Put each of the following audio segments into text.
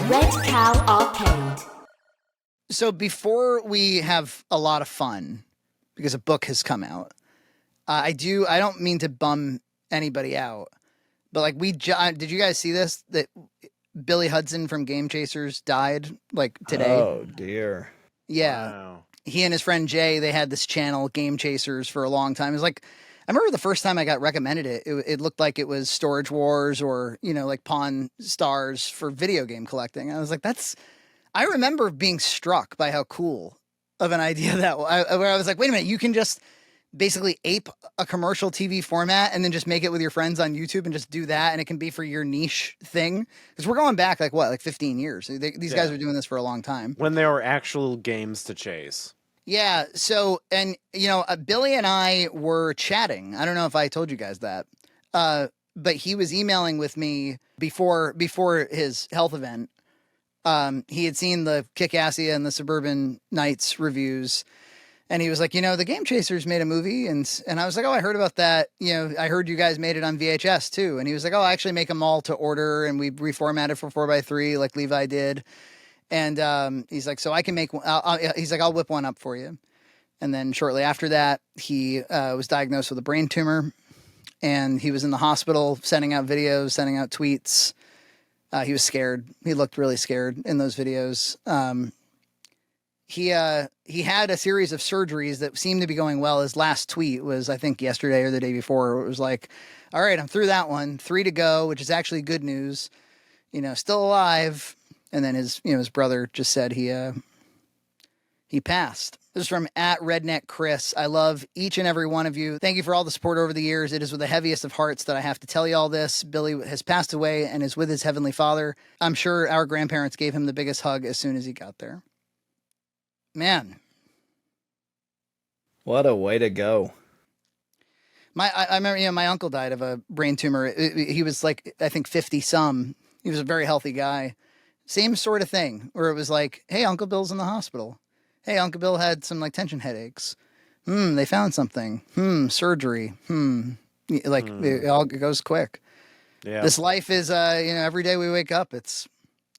Red Cow Arcade. So before we have a lot of fun, because a book has come out, I don't mean to bum anybody out, but like did you guys see this? That Billy Hudson from Game Chasers died like today. Oh dear. Yeah. Wow. He and his friend Jay, they had this channel, Game Chasers, for a long time. It was like, I remember the first time I got recommended it looked like it was Storage Wars or, like Pawn Stars for video game collecting. I was like, I remember being struck by how cool of an idea where I was like, wait a minute, you can just basically ape a commercial TV format and then just make it with your friends on YouTube and just do that. And it can be for your niche thing. Because we're going back like 15 years. These guys were doing this for a long time. When there were actual games to chase. Yeah. So, and Billy and I were chatting. I don't know if I told you guys that, but he was emailing with me before his health event. He had seen the Kick-Assia and the Suburban Knights reviews. And he was like, the Game Chasers made a movie. And I was like, oh, I heard about that. I heard you guys made it on VHS too. And he was like, oh, I actually make them all to order. And we reformatted for 4x3 like Levi did. And he's like, so I can make one. He's like, I'll whip one up for you. And then shortly after that, he was diagnosed with a brain tumor. And he was in the hospital sending out videos, sending out tweets. He was scared. He looked really scared in those videos. He had a series of surgeries that seemed to be going well. His last tweet was, I think, yesterday or the day before. It was like, all right, I'm through that one. 3 to go, which is actually good news. Still alive. And then his brother just said he passed. This is from @RedneckChris. I love each and every one of you. Thank you for all the support over the years. It is with the heaviest of hearts that I have to tell you all this. Billy has passed away and is with his heavenly father. I'm sure our grandparents gave him the biggest hug as soon as he got there. Man. What a way to go. I remember, my uncle died of a brain tumor. He was like, I think 50 some. He was a very healthy guy. Same sort of thing where it was like, hey, Uncle Bill's in the hospital. Hey, Uncle Bill had some like tension headaches. They found something. Surgery. It goes quick. Yeah. This life is, every day we wake up,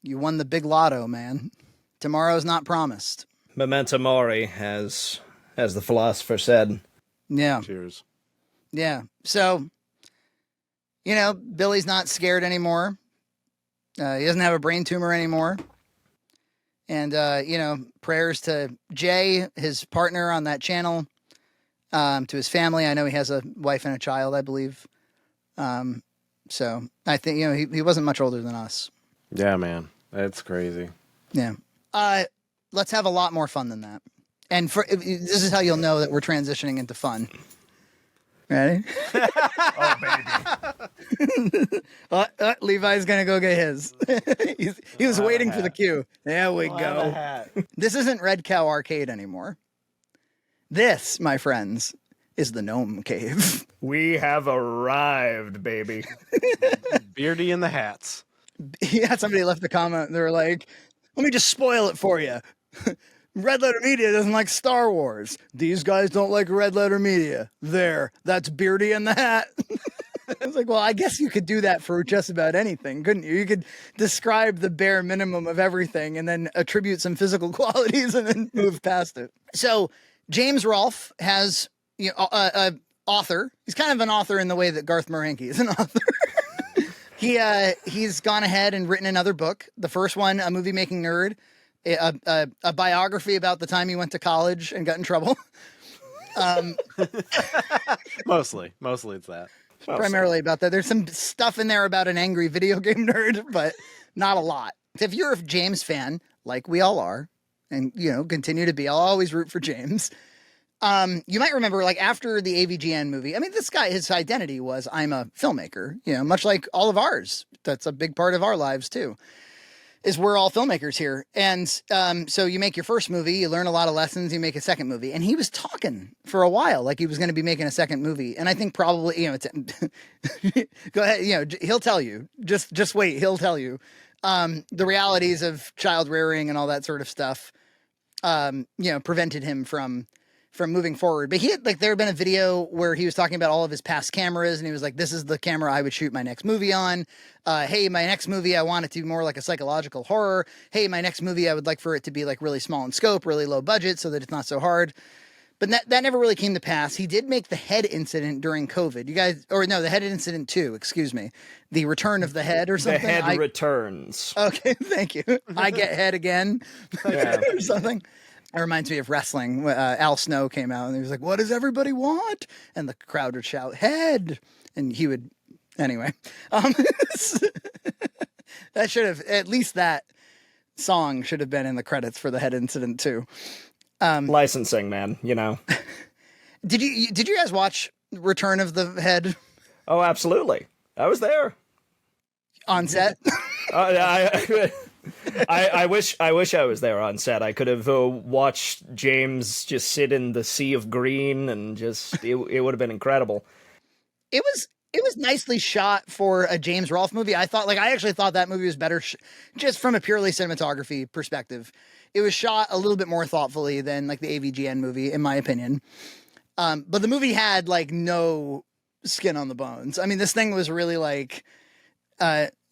you won the big lotto, man. Tomorrow's not promised. Memento mori, as the philosopher said. Yeah. Cheers. Yeah. So, Billy's not scared anymore. He doesn't have a brain tumor anymore. And, prayers to Jay, his partner on that channel, to his family. I know he has a wife and a child, I believe. So I think, he wasn't much older than us. Yeah, man. That's crazy. Yeah. Let's have a lot more fun than that. And this is how you'll know that we're transitioning into fun. Ready? Oh, baby. Levi's going to go get his. he was waiting for the cue. There we go. This isn't Red Cow Arcade anymore. This, my friends, is the Gnome Cave. We have arrived, baby. Beardy in the hats. Yeah, somebody left a comment. They were like, let me just spoil it for you. Red Letter Media doesn't like Star Wars. These guys don't like Red Letter Media. There, that's Beardy in the hat. I was like, well, I guess you could do that for just about anything, couldn't you? You could describe the bare minimum of everything and then attribute some physical qualities and then move past it. So James Rolfe has, an author. He's kind of an author in the way that Garth Marenghi is an author. He's gone ahead and written another book. The first one, A Movie Making Nerd. A biography about the time he went to college and got in trouble. Mostly it's that. Primarily about that. There's some stuff in there about an angry video game nerd, but not a lot. If you're a James fan, like we all are, and continue to be, I'll always root for James. You might remember, like, after the AVGN movie, I mean, this guy, his identity was, I'm a filmmaker, much like all of ours. That's a big part of our lives too. Is we're all filmmakers here. And so you make your first movie, you learn a lot of lessons, you make a second movie. And he was talking for a while like he was going to be making a second movie. And I think probably, go ahead, he'll tell you. Just wait, he'll tell you. The realities of child rearing and all that sort of stuff, prevented him from from moving forward. But he had there had been a video where he was talking about all of his past cameras, and he was like, this is the camera I would shoot my next movie on. Hey, my next movie, I want it to be more like a psychological horror. Hey, my next movie, I would like for it to be like really small in scope, really low budget, so that it's not so hard. But that never really came to pass. He did make the head incident during COVID. You guys, or no, the head incident 2, excuse me. The return of the head or something. The head returns. Okay, thank you. I get head again or something. It reminds me of wrestling. Al Snow came out and he was like, what does everybody want? And the crowd would shout, head. And he would, anyway. That should have, at least that song should have been in the credits for the head incident too. Licensing, man, you know. Did you guys watch Return of the Head? Oh, absolutely. I was there. On set? I wish I was there on set. I could have watched James just sit in the sea of green and just it would have been incredible. It was nicely shot for a James Rolfe movie. I actually thought that movie was better just from a purely cinematography perspective. It was shot a little bit more thoughtfully than like the AVGN movie, in my opinion. But the movie had like no skin on the bones. I mean, this thing was really like,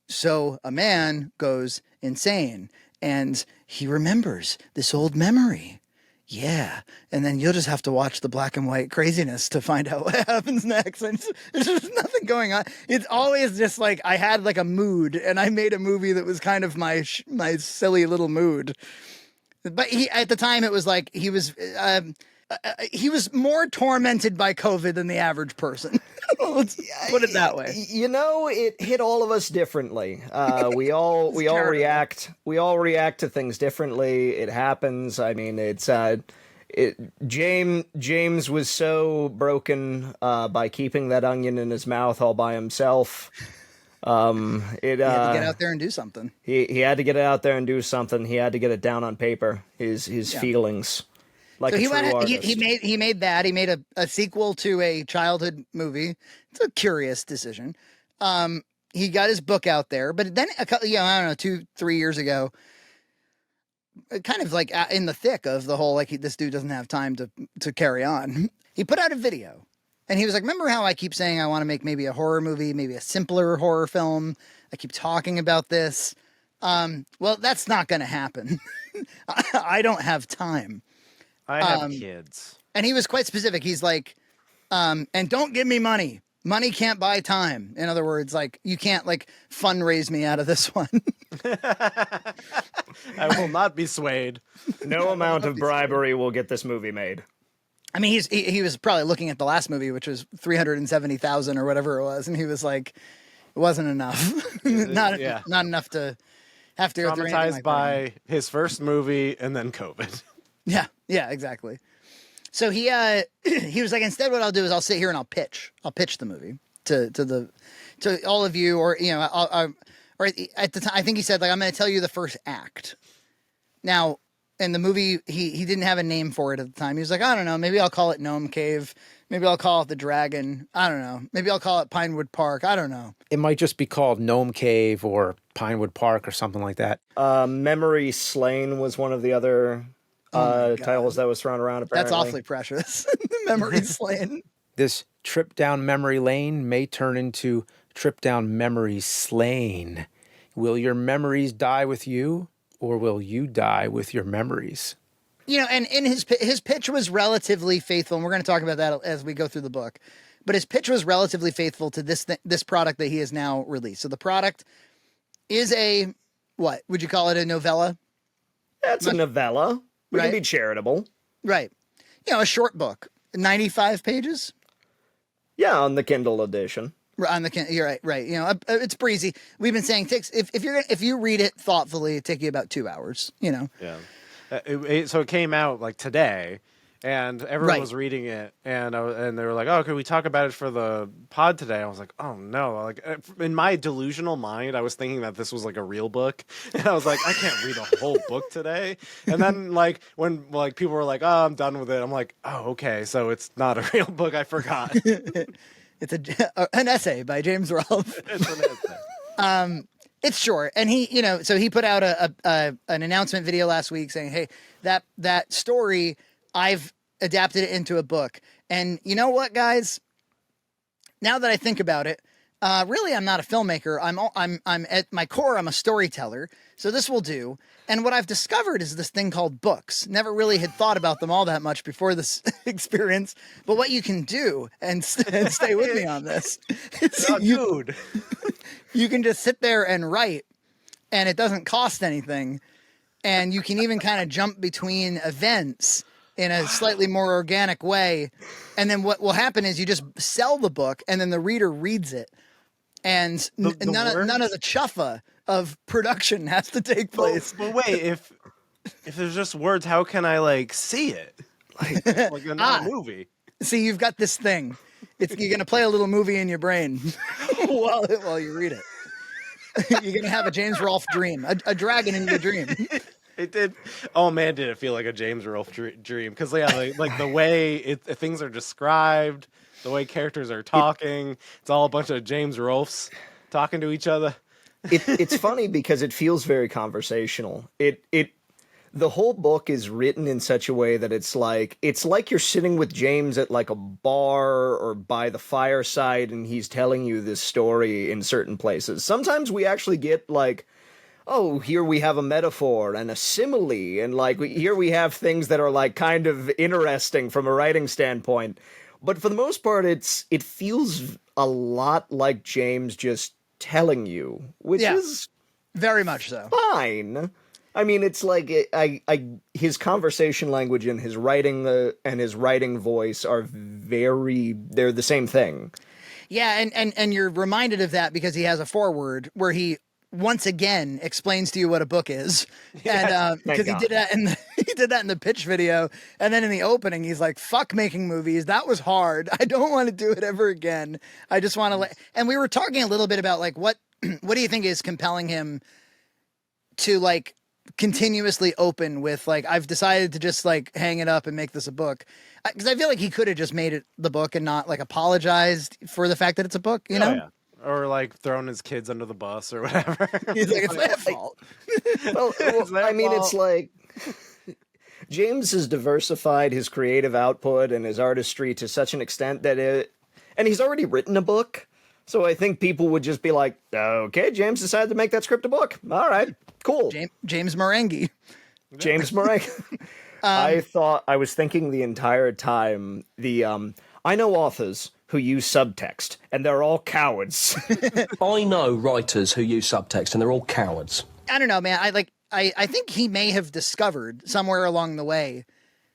so a man goes insane and he remembers this old memory. Yeah. And then you'll just have to watch the black and white craziness to find out what happens next. And there's just nothing going on. It's always just like, I had like a mood and I made a movie that was kind of my silly little mood. But at the time it was like, he was more tormented by COVID than the average person. Let's put it that way. You know, it hit all of us differently. We all react to things differently. It happens. I mean, James was so broken by keeping that onion in his mouth all by himself. He had to get out there and do something. He had to get it out there and do something. He had to get it down on paper. His feelings. Like so he made that. He made a sequel to a childhood movie. It's a curious decision. He got his book out there, but then I don't know, 2-3 years ago, kind of like in the thick of the whole, like this dude doesn't have time to carry on. He put out a video. And he was like, remember how I keep saying I want to make maybe a horror movie, maybe a simpler horror film? I keep talking about this. Well, that's not going to happen. I don't have time. I have kids. And he was quite specific. He's like, and don't give me money. Money can't buy time. In other words, like, you can't like fundraise me out of this one. I will not be swayed. No amount of bribery will get this movie made. I mean, he was probably looking at the last movie, which was 370,000 or whatever it was, and he was like, it wasn't enough, not enough to have to go through anything like traumatized by his first movie and then COVID. Yeah, exactly. So he was like, instead, what I'll do is I'll sit here and I'll pitch the movie to all of you, or or at the time, I think he said like, I'm going to tell you the first act. Now. And the movie, he didn't have a name for it at the time. He was like, I don't know, maybe I'll call it Gnome Cave. Maybe I'll call it The Dragon. I don't know. Maybe I'll call it Pinewood Park. I don't know. It might just be called Gnome Cave or Pinewood Park or something like that. Memory Slain was one of the other titles that was thrown around, apparently. That's awfully precious. Memory Slain. This trip down memory lane may turn into trip down memory slain. Will your memories die with you? Or will you die with your memories? You know, and in his pitch was relatively faithful, and we're going to talk about that as we go through the book. But his pitch was relatively faithful to this product that he has now released. So the product is what would you call it? A novella? That's a novella. We can be charitable. Right. You know, a short book, 95 pages. Yeah, on the Kindle edition. On the you're right. You know, it's breezy. We've been saying if you read it thoughtfully, it take you about 2 hours. You know. Yeah. So it came out like today, and everyone was reading it, and they were like, "Oh, could we talk about it for the pod today?" I was like, "Oh no!" Like in my delusional mind, I was thinking that this was like a real book, and I was like, "I can't read a whole book today." And then like when like people were like, "Oh, I'm done with it," I'm like, "Oh, okay, so it's not a real book. I forgot." It's an essay by James Rolfe. It's an essay. It's short, and he put out an announcement video last week saying, "Hey, that story, I've adapted it into a book. And you know what, guys? Now that I think about it, really, I'm not a filmmaker. I'm at my core, I'm a storyteller. So this will do. And what I've discovered is this thing called books. Never really had thought about them all that much before this experience. But what you can do, and stay with me on this, Dude. you can just sit there and write, and it doesn't cost anything. And you can even kind of jump between events in a slightly more organic way. And then what will happen is you just sell the book, and then the reader reads it. And none of the chuffa of production has to take place. But wait, if there's just words, how can I like see it? Like in a movie. See, you've got this thing. You're gonna play a little movie in your brain while you read it. You're gonna have a James Rolfe dream, a dragon in your dream. It did. Oh man, did it feel like a James Rolfe dream? Because like the way things are described, the way characters are talking, it's all a bunch of James Rolfes talking to each other. It's funny because it feels very conversational. The whole book is written in such a way that it's like you're sitting with James at like a bar or by the fireside, and he's telling you this story in certain places. Sometimes we actually get like, oh, here we have a metaphor and a simile, and like here we have things that are like kind of interesting from a writing standpoint. But for the most part, it feels a lot like James just telling you, which is very much so fine. I mean, it's like his conversation language and his writing and his writing voice are they're the same thing. Yeah, and you're reminded of that because he has a foreword where he once again explains to you what a book is, and because he did that in the pitch video, and then in the opening he's like, "Fuck making movies. That was hard. I don't want to do it ever again. I just want to." And we were talking a little bit about like what do you think is compelling him to like continuously open with like, I've decided to just like hang it up and make this a book, because I feel like he could have just made it the book and not like apologized for the fact that it's a book, you know? Yeah. Or like throwing his kids under the bus or whatever. He's like, it's their fault. Well, I mean, it's like James has diversified his creative output and his artistry to such an extent that and he's already written a book. So I think people would just be like, okay, James decided to make that script a book. All right, cool. James Meringue. James Meringue. I was thinking the entire time, I know authors who use subtext, and they're all cowards. I know writers who use subtext, and they're all cowards. I don't know, man. I think he may have discovered somewhere along the way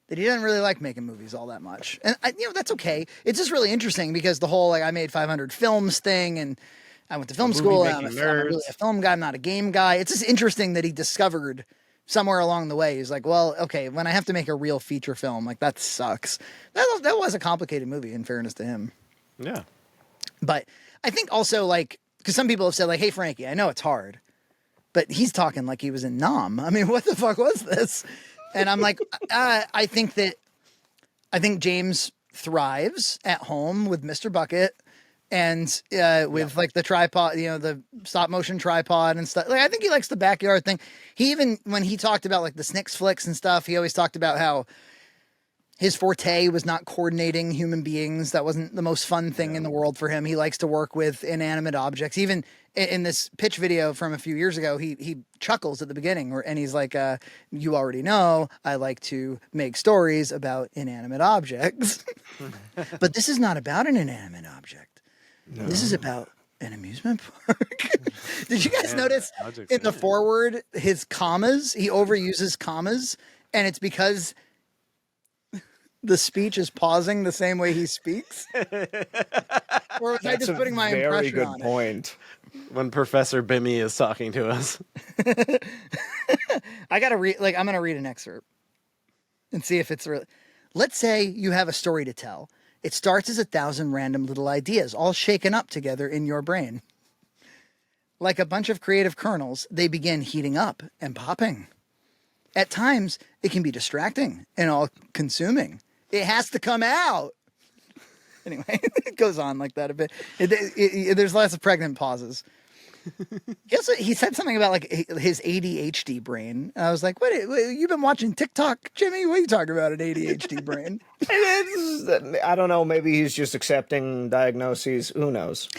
that he doesn't really like making movies all that much. And, that's okay. It's just really interesting because the whole, like, I made 500 films thing, and I went to film school, and I'm really a film guy, I'm not a game guy. It's just interesting that he discovered somewhere along the way. He's like, well, okay, when I have to make a real feature film, like, that sucks. That was a complicated movie, in fairness to him. Yeah. But I think also, like, because some people have said, like, hey, Frankie, I know it's hard, but he's talking like he was in Nom. I mean, what the fuck was this? And I'm like, I think James thrives at home with Mr. Bucket and with like the tripod, the stop motion tripod and stuff. Like, I think he likes the backyard thing. He even, when he talked about like the Snicks flicks and stuff, he always talked about how his forte was not coordinating human beings. That wasn't the most fun thing in the world for him. He likes to work with inanimate objects. Even in this pitch video from a few years ago, he chuckles at the beginning, and he's like, you already know I like to make stories about inanimate objects. But this is not about an inanimate object. No. This is about an amusement park. Did you guys notice in the foreword, his commas, he overuses commas, and it's because the speech is pausing the same way he speaks? Or was I just putting my impression on it? Very good point. When Professor Bimmy is talking to us. I gotta read, I'm gonna read an excerpt and see if it's real. Let's say you have a story to tell. It starts as 1,000 random little ideas, all shaken up together in your brain. Like a bunch of creative kernels, they begin heating up and popping. At times, it can be distracting and all-consuming. It has to come out. Anyway, it goes on like that a bit. There's lots of pregnant pauses. He said something about like his ADHD brain. And I was like, what? You've been watching TikTok, Jimmy? What are you talking about, an ADHD brain? I don't know. Maybe he's just accepting diagnoses. Who knows?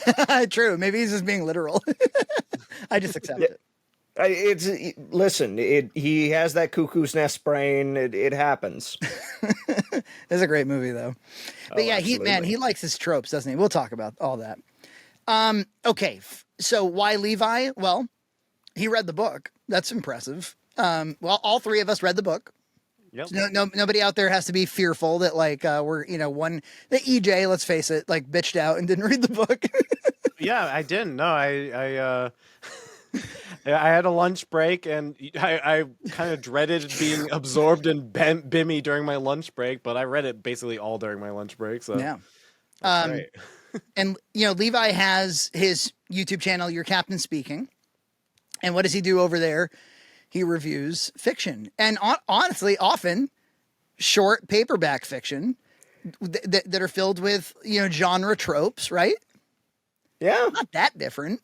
True. Maybe he's just being literal. I just accept it. Listen. He has that cuckoo's nest brain. It happens. It's a great movie, though. But yeah, absolutely. he likes his tropes, doesn't he? We'll talk about all that. Okay, so why Levi? Well, he read the book. That's impressive. Well, all three of us read the book. Yep. So nobody out there has to be fearful that like we're the EJ, let's face it, like bitched out and didn't read the book. Yeah, I didn't. No, I had a lunch break, and I kind of dreaded being absorbed in Bimmy during my lunch break, but I read it basically all during my lunch break. So Yeah. that's great. And Levi has his YouTube channel, Your Captain Speaking. And what does he do over there? He reviews fiction, and honestly, often short paperback fiction that are filled with genre tropes, right? Yeah. Not that different.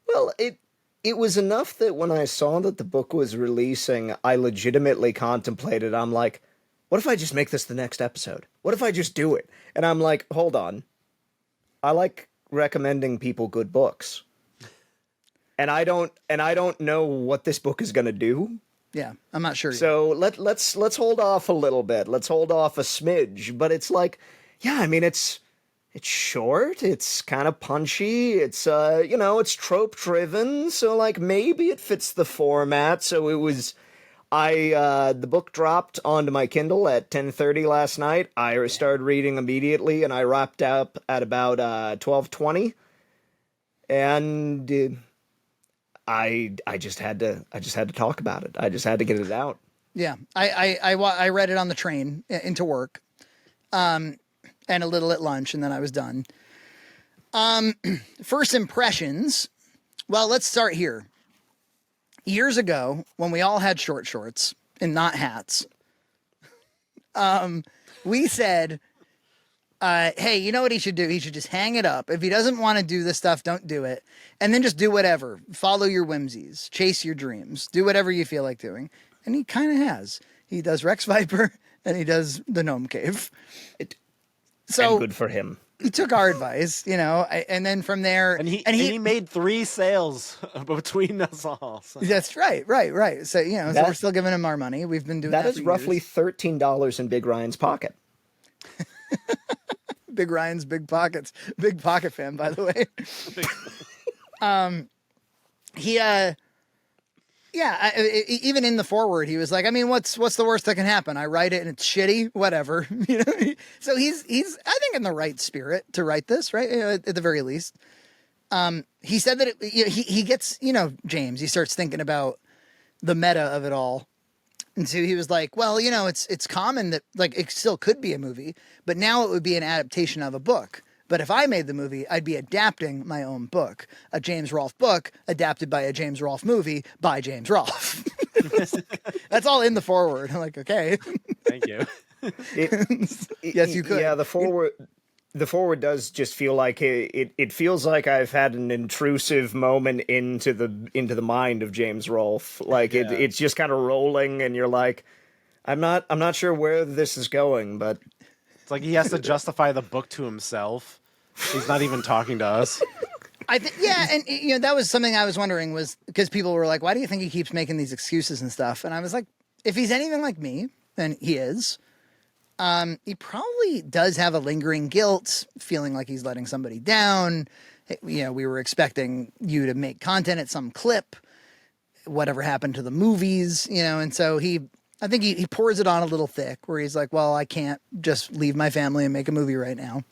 Well, it was enough that when I saw that the book was releasing, I legitimately contemplated. I'm like, what if I just make this the next episode? What if I just do it? And I'm like, hold on. I like recommending people good books. And I don't know what this book is going to do. Yeah, I'm not sure. So let's hold off a little bit. Let's hold off a smidge. But it's like, yeah, I mean, it's short. It's kind of punchy. It's it's trope driven. So like maybe it fits the format. So it was. The book dropped onto my Kindle at 10:30 last night. I started reading immediately, and I wrapped up at about 12:20. And I just had to talk about it. I just had to get it out. Yeah, I read it on the train into work, and a little at lunch, and then I was done. First impressions. Well, let's start here. Years ago, when we all had short shorts and not hats, we said, hey, you know what he should do? He should just hang it up. If he doesn't want to do this stuff, don't do it. And then just do whatever. Follow your whimsies. Chase your dreams. Do whatever you feel like doing. And he kind of has. He does Rex Viper, and he does the Gnome Cave. And So good for him. he took our advice, and then from there, And he made 3 sales between us all. So. That's right. So so we're still giving him our money. We've been doing that. That is for roughly years. $13 in Big Ryan's pocket. Big Ryan's Big Pockets. Big Pocket fan, by the way. Even in the foreword, he was like, I mean, what's the worst that can happen? I write it and it's shitty, whatever. So he's I think in the right spirit to write this, right? At the very least. He said that he gets, James, he starts thinking about the meta of it all. And so he was like, well, it's common that like it still could be a movie, but now it would be an adaptation of a book. But if I made the movie, I'd be adapting my own book, a James Rolfe book adapted by a James Rolfe movie by James Rolfe. That's all in the foreword. I'm like, okay. Thank you. Yes, you could. Yeah, the forward does just feel like it feels like I've had an intrusive moment into the mind of James Rolfe. Like it's just kind of rolling, and you're like, I'm not sure where this is going, but It's like he has to justify the book to himself. He's not even talking to us. I think, yeah, and that was something I was wondering, was because people were like, why do you think he keeps making these excuses and stuff? And I was like, if he's anything like me, and he is, he probably does have a lingering guilt, feeling like he's letting somebody down. We were expecting you to make content at some clip, whatever happened to the movies, and so I think he pours it on a little thick, where he's like, well, I can't just leave my family and make a movie right now.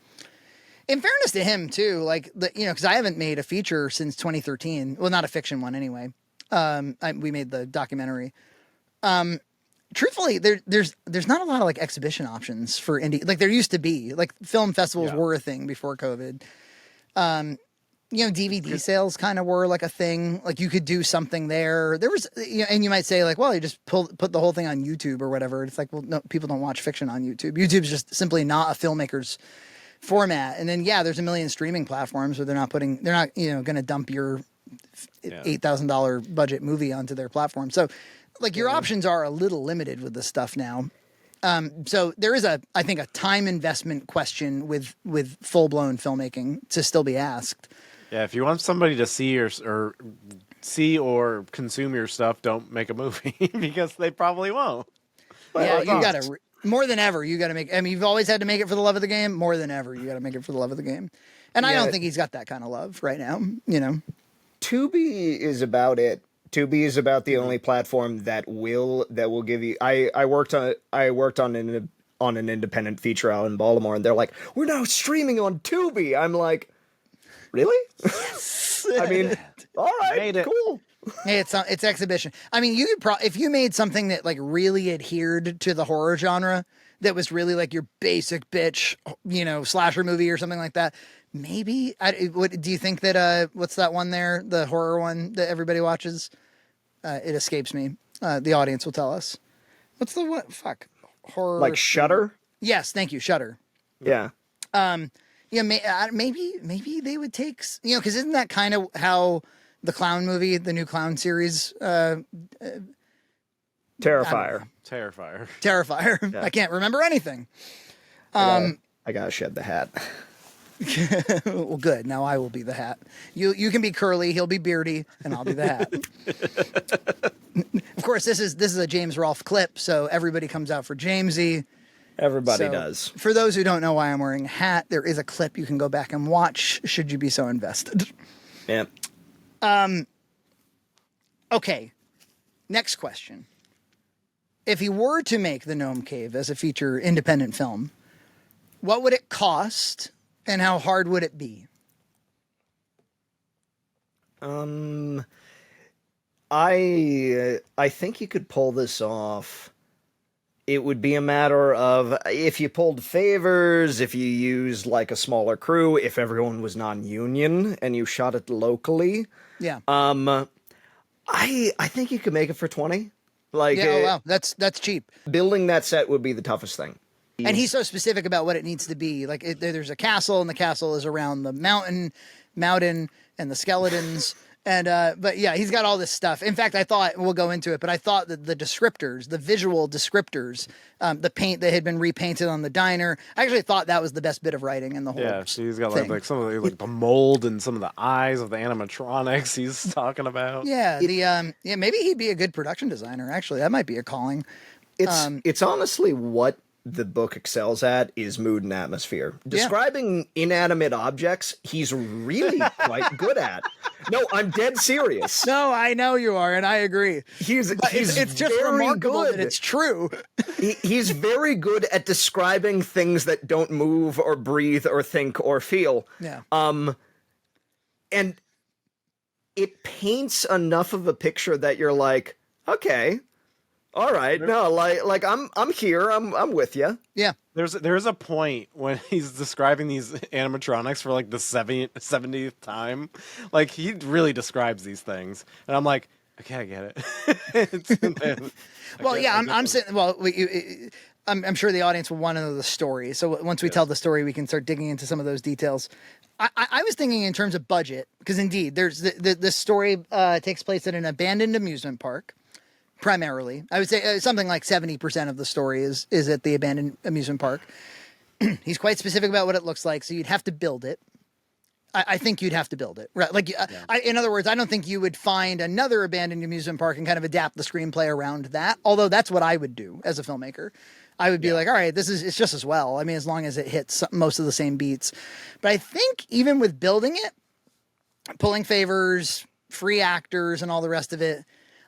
In fairness to him too, like because I haven't made a feature since 2013. Well, not a fiction one anyway. We made the documentary. Truthfully, there's not a lot of like exhibition options for indie. Like there used to be. Like film festivals were a thing before COVID. DVD sales kind of were like a thing. Like you could do something there. There was, and you might say like, well, you just put the whole thing on YouTube or whatever. It's like, well, no, people don't watch fiction on YouTube. YouTube's just simply not a filmmaker's format. And then, there's a million streaming platforms where they're not going to dump your $8,000 budget movie onto their platform. So like your options are a little limited with this stuff now. So there is I think a time investment question with full blown filmmaking to still be asked. Yeah, if you want somebody to see or consume your stuff, don't make a movie because they probably won't. Yeah, you got to more than ever. You got to make. I mean, you've always had to make it for the love of the game. More than ever, you got to make it for the love of the game. And I don't think he's got that kind of love right now. You know, Tubi is about it. Tubi is about the only platform that will give you. I worked on an independent feature out in Baltimore, and they're like, "We're now streaming on Tubi." I'm like, "Really?" Yes. I mean, all right, cool. Hey, it's exhibition. I mean, you could if you made something that like really adhered to the horror genre, that was really like your basic bitch, you know, slasher movie or something like that. Maybe. What do you think that? What's that one there? The horror one that everybody watches. It escapes me. The audience will tell us. What's the what? Fuck. Horror. Like Shudder? Yes, thank you, Shudder. Yeah. Yeah, maybe they would take, you know, because isn't that kind of how the clown movie, the new clown series, Terrifier. Terrifier. Yeah. I can't remember anything. I gotta shed the hat. Well, good. Now I will be the hat. You can be curly, he'll be beardy, and I'll be the hat. Of course, this is a James Rolfe clip, so everybody comes out for Jamesy. Everybody does. For those who don't know why I'm wearing a hat, there is a clip you can go back and watch should you be so invested. Yep. Okay. Next question. If he were to make the Gnome Cave as a feature independent film, what would it cost and how hard would it be? I think you could pull this off. It would be a matter of if you pulled favors, if you used like a smaller crew, if everyone was non-union and you shot it locally. Yeah. I think you could make it for 20. Like, yeah, oh, wow. That's cheap. Building that set would be the toughest thing. And he's so specific about what it needs to be. Like there's a castle, and the castle is around the mountain, and the skeletons. And but yeah, he's got all this stuff. In fact, I thought we'll go into it, but I thought that the descriptors, the visual descriptors, the paint that had been repainted on the diner, I actually thought that was the best bit of writing in the whole. Yeah, he's got thing. like some of the mold and some of the eyes of the animatronics he's talking about. Yeah, maybe he'd be a good production designer. Actually, that might be a calling. It's honestly what the book excels at is mood and atmosphere. Describing inanimate objects, he's really quite good at. No, I'm dead serious. No, I know you are, and I agree. It's just remarkable that it's true. He's very good at describing things that don't move or breathe or think or feel. Yeah. And it paints enough of a picture that you're like, okay. All right, no, like I'm here, I'm with you. Yeah, there's a point when he's describing these animatronics for like the 70th time, like he really describes these things, and I'm like, okay, I get it. Well, yeah, I'm sitting. Well, I'm sure the audience will want to know the story. So once we tell the story, we can start digging into some of those details. I was thinking in terms of budget, because indeed, there's the story takes place at an abandoned amusement park. Primarily, I would say something like 70% of the story is at the abandoned amusement park. He's quite specific about what it looks like, so you'd have to build it. I think you'd have to build it, right? Like, in other words, I don't think you would find another abandoned amusement park and kind of adapt the screenplay around that. Although that's what I would do as a filmmaker. I would be like, all right, it's just as well. I mean, as long as it hits most of the same beats. But I think even with building it, pulling favors, free actors, and all the rest of it.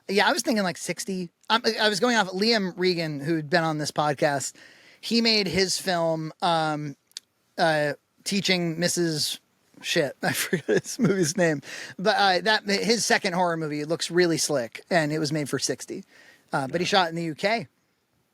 Yeah, I was thinking like 60. I was going off Liam Regan, who'd been on this podcast. He made his film teaching Mrs. Shit. I forget this movie's name. But his second horror movie looks really slick, and it was made for 60. But he shot in the UK.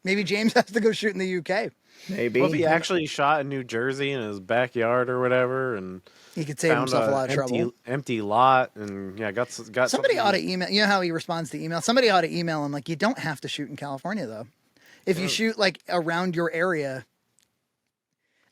Maybe James has to go shoot in the UK. Maybe. Well, if he actually shot in New Jersey in his backyard or whatever, and he could save himself a lot of trouble. Empty lot, and got somebody ought to email. You know how he responds to email. Somebody ought to email him like, you don't have to shoot in California though. If you shoot like around your area,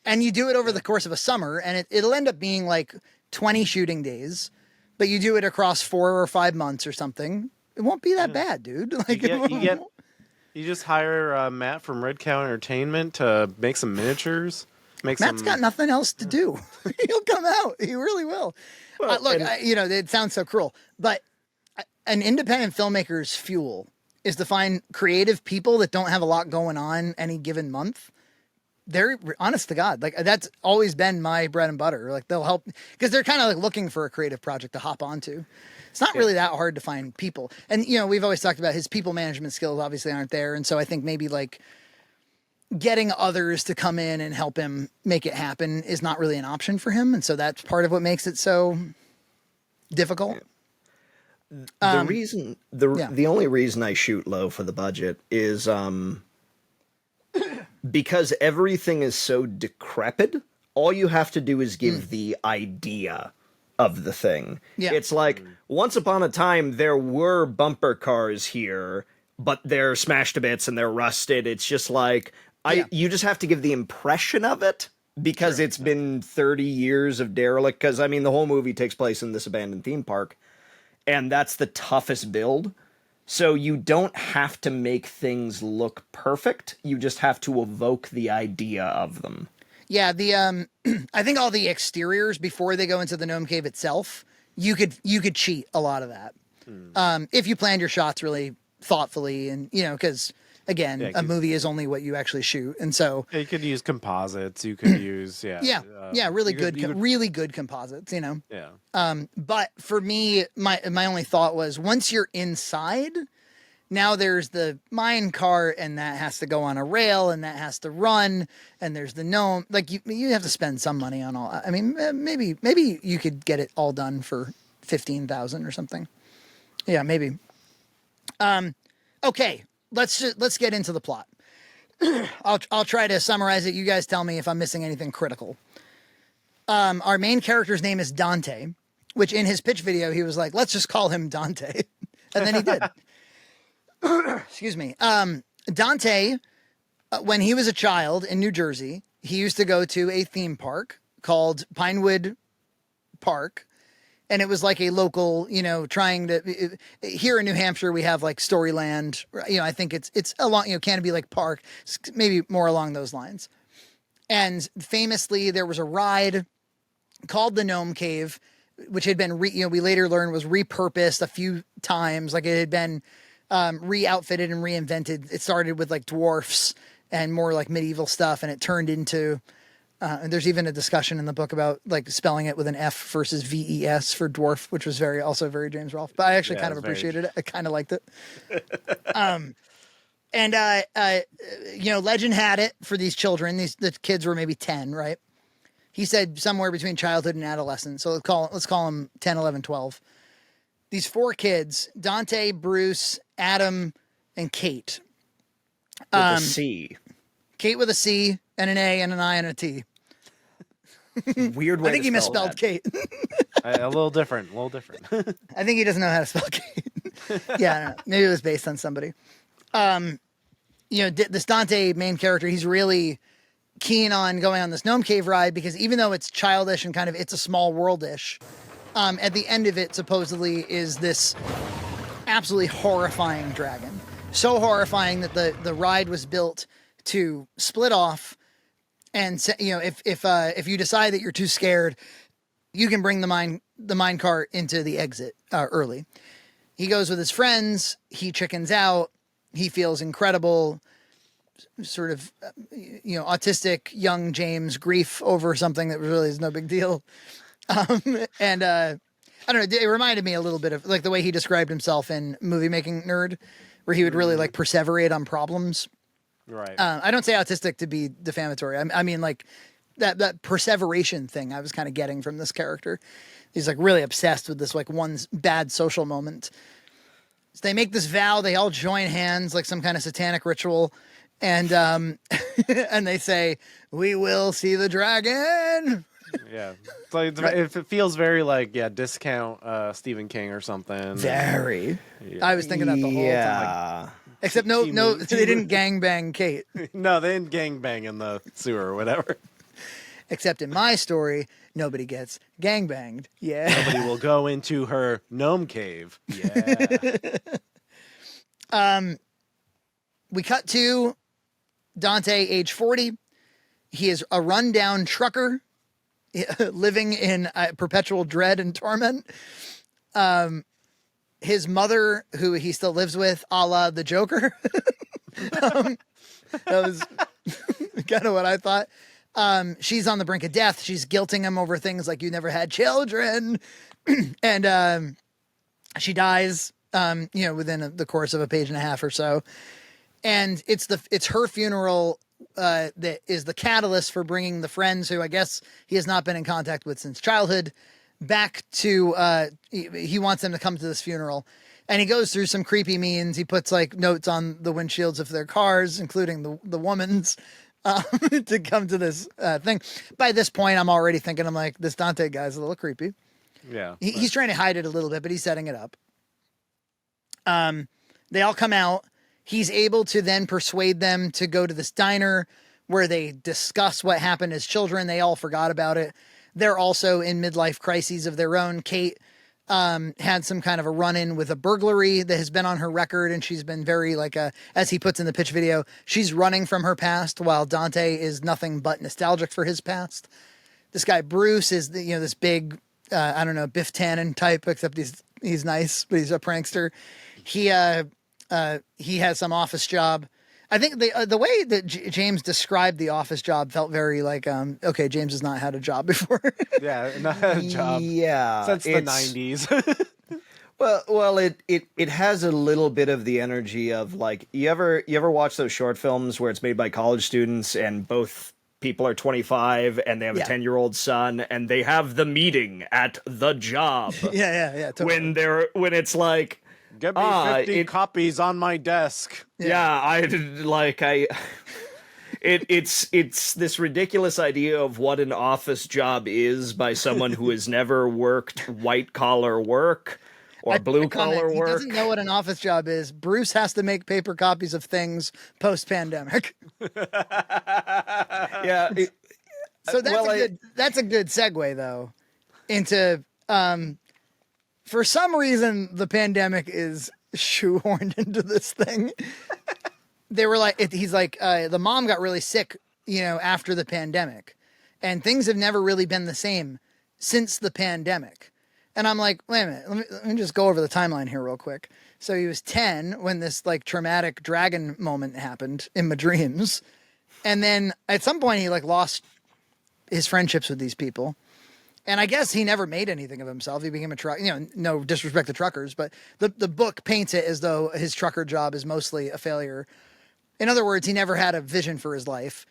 and you do it over the course of a summer, and it'll end up being like 20 shooting days, but you do it across 4 or 5 months or something, it won't be that bad, dude. Like You just hire Matt from Red Cow Entertainment to make some miniatures. Matt's got nothing else to do. He'll come out. He really will. Well, Look, it sounds so cruel, but an independent filmmaker's fuel is to find creative people that don't have a lot going on any given month. They're honest to God. Like that's always been my bread and butter. Like they'll help because they're kind of like looking for a creative project to hop onto. It's not really that hard to find people. And, we've always talked about his people management skills obviously aren't there. And so I think maybe like getting others to come in and help him make it happen is not really an option for him. And so that's part of what makes it so difficult. The only reason I shoot low for the budget is because everything is so decrepit. All you have to do is give the idea of the thing. Yeah. It's like once upon a time there were bumper cars here, but they're smashed to bits and they're rusted. It's just like you just have to give the impression of it because it's been 30 years of derelict. Because I mean, the whole movie takes place in this abandoned theme park, and that's the toughest build. So you don't have to make things look perfect. You just have to evoke the idea of them. Yeah, I think all the exteriors before they go into the Gnome Cave itself, you could cheat a lot of that. If you planned your shots really thoughtfully and, because again, a movie is only what you actually shoot. And so you could use composites. You could use, really good composites, Yeah. But for me, my only thought was once you're inside, now there's the mine cart and that has to go on a rail and that has to run and there's the gnome. Like you have to spend some money on all. I mean, maybe you could get it all done for 15,000 or something. Yeah, maybe. Okay, let's get into the plot. I'll try to summarize it. You guys tell me if I'm missing anything critical. Our main character's name is Dante, which in his pitch video he was like, let's just call him Dante, and then he did. Excuse me. Dante, when he was a child in New Jersey, he used to go to a theme park called Pinewood Park. And it was like a local, trying to, here in New Hampshire, we have like Storyland, I think it's along, Canopy Lake Park, maybe more along those lines. And famously, there was a ride called the Gnome Cave, which had been, we later learned was repurposed a few times. Like it had been re-outfitted and reinvented. It started with like dwarfs and more like medieval stuff, and it turned into and there's even a discussion in the book about like spelling it with an F versus VES for dwarf, which was also very James Rolfe, but I actually kind of appreciated it. I kind of liked it. Legend had it for these children. The kids were maybe 10, right? He said somewhere between childhood and adolescence. So let's call them 10, 11, 12. These 4 kids, Dante, Bruce, Adam, and Kate. With a C. Kate with a C and an A and an I and a T. Weird way I think he misspelled Kate. A little different. I think he doesn't know how to spell Kate. Yeah, I don't know. Maybe it was based on somebody. This Dante main character, he's really keen on going on this Gnome Cave ride because even though it's childish and kind of it's a small world-ish, at the end of it supposedly is this absolutely horrifying dragon. So horrifying that the ride was built to split off. And if you decide that you're too scared, you can bring the mine cart into the exit early. He goes with his friends. He chickens out. He feels incredible, sort of, autistic young James grief over something that really is no big deal. I don't know. It reminded me a little bit of like the way he described himself in Movie Making Nerd, where he would really like perseverate on problems. Right. I don't say autistic to be defamatory. I mean like that perseveration thing I was kind of getting from this character. He's like really obsessed with this like one bad social moment. So they make this vow. They all join hands like some kind of satanic ritual. And and they say, we will see the dragon. Yeah. It's like, it feels very like, discount Stephen King or something. Very. Yeah. I was thinking that the whole time. Like, except no, they didn't gangbang Kate. No, they didn't gangbang in the sewer or whatever. Except in my story, nobody gets gangbanged. Yeah. Nobody will go into her gnome cave. Yeah. We cut to Dante, age 40. He is a rundown trucker living in perpetual dread and torment. His mother, who he still lives with, a la the Joker. That was kind of what I thought. She's on the brink of death. She's guilting him over things like you never had children. And she dies, within the course of a page and a half or so. And it's her funeral that is the catalyst for bringing the friends who I guess he has not been in contact with since childhood back to, he wants them to come to this funeral. And he goes through some creepy means. He puts like notes on the windshields of their cars, including the woman's, to come to this thing. By this point, I'm already thinking, I'm like, this Dante guy's a little creepy. Yeah. He's trying to hide it a little bit, but he's setting it up. They all come out. He's able to then persuade them to go to this diner where they discuss what happened as children. They all forgot about it. They're also in midlife crises of their own. Kate had some kind of a run-in with a burglary that has been on her record, and she's been very, as he puts in the pitch video, she's running from her past, while Dante is nothing but nostalgic for his past. This guy, Bruce, is, this big, Biff Tannen type, except he's nice, but he's a prankster. He has some office job. I think the way that James described the office job felt very like, okay, James has not had a job before. Yeah, not had a job. Yeah, Since the 90s. Well, it has a little bit of the energy of like, you ever watch those short films where it's made by college students and both people are 25 and they have a 10-year-old son and they have the meeting at the job. Yeah. Totally. When it's like, get me 50 copies on my desk. It's this ridiculous idea of what an office job is by someone who has never worked white collar work or blue collar work. He doesn't know what an office job is. Bruce has to make paper copies of things post pandemic. Yeah. So that's a good segue though into for some reason the pandemic is shoehorned into this thing. They were like, he's like, the mom got really sick, after the pandemic, and things have never really been the same since the pandemic. And I'm like, wait a minute, let me just go over the timeline here real quick. So he was 10 when this like traumatic dragon moment happened in my dreams. And then at some point he like lost his friendships with these people. And I guess he never made anything of himself. He became a truck, no disrespect to truckers, but the book paints it as though his trucker job is mostly a failure. In other words, he never had a vision for his life.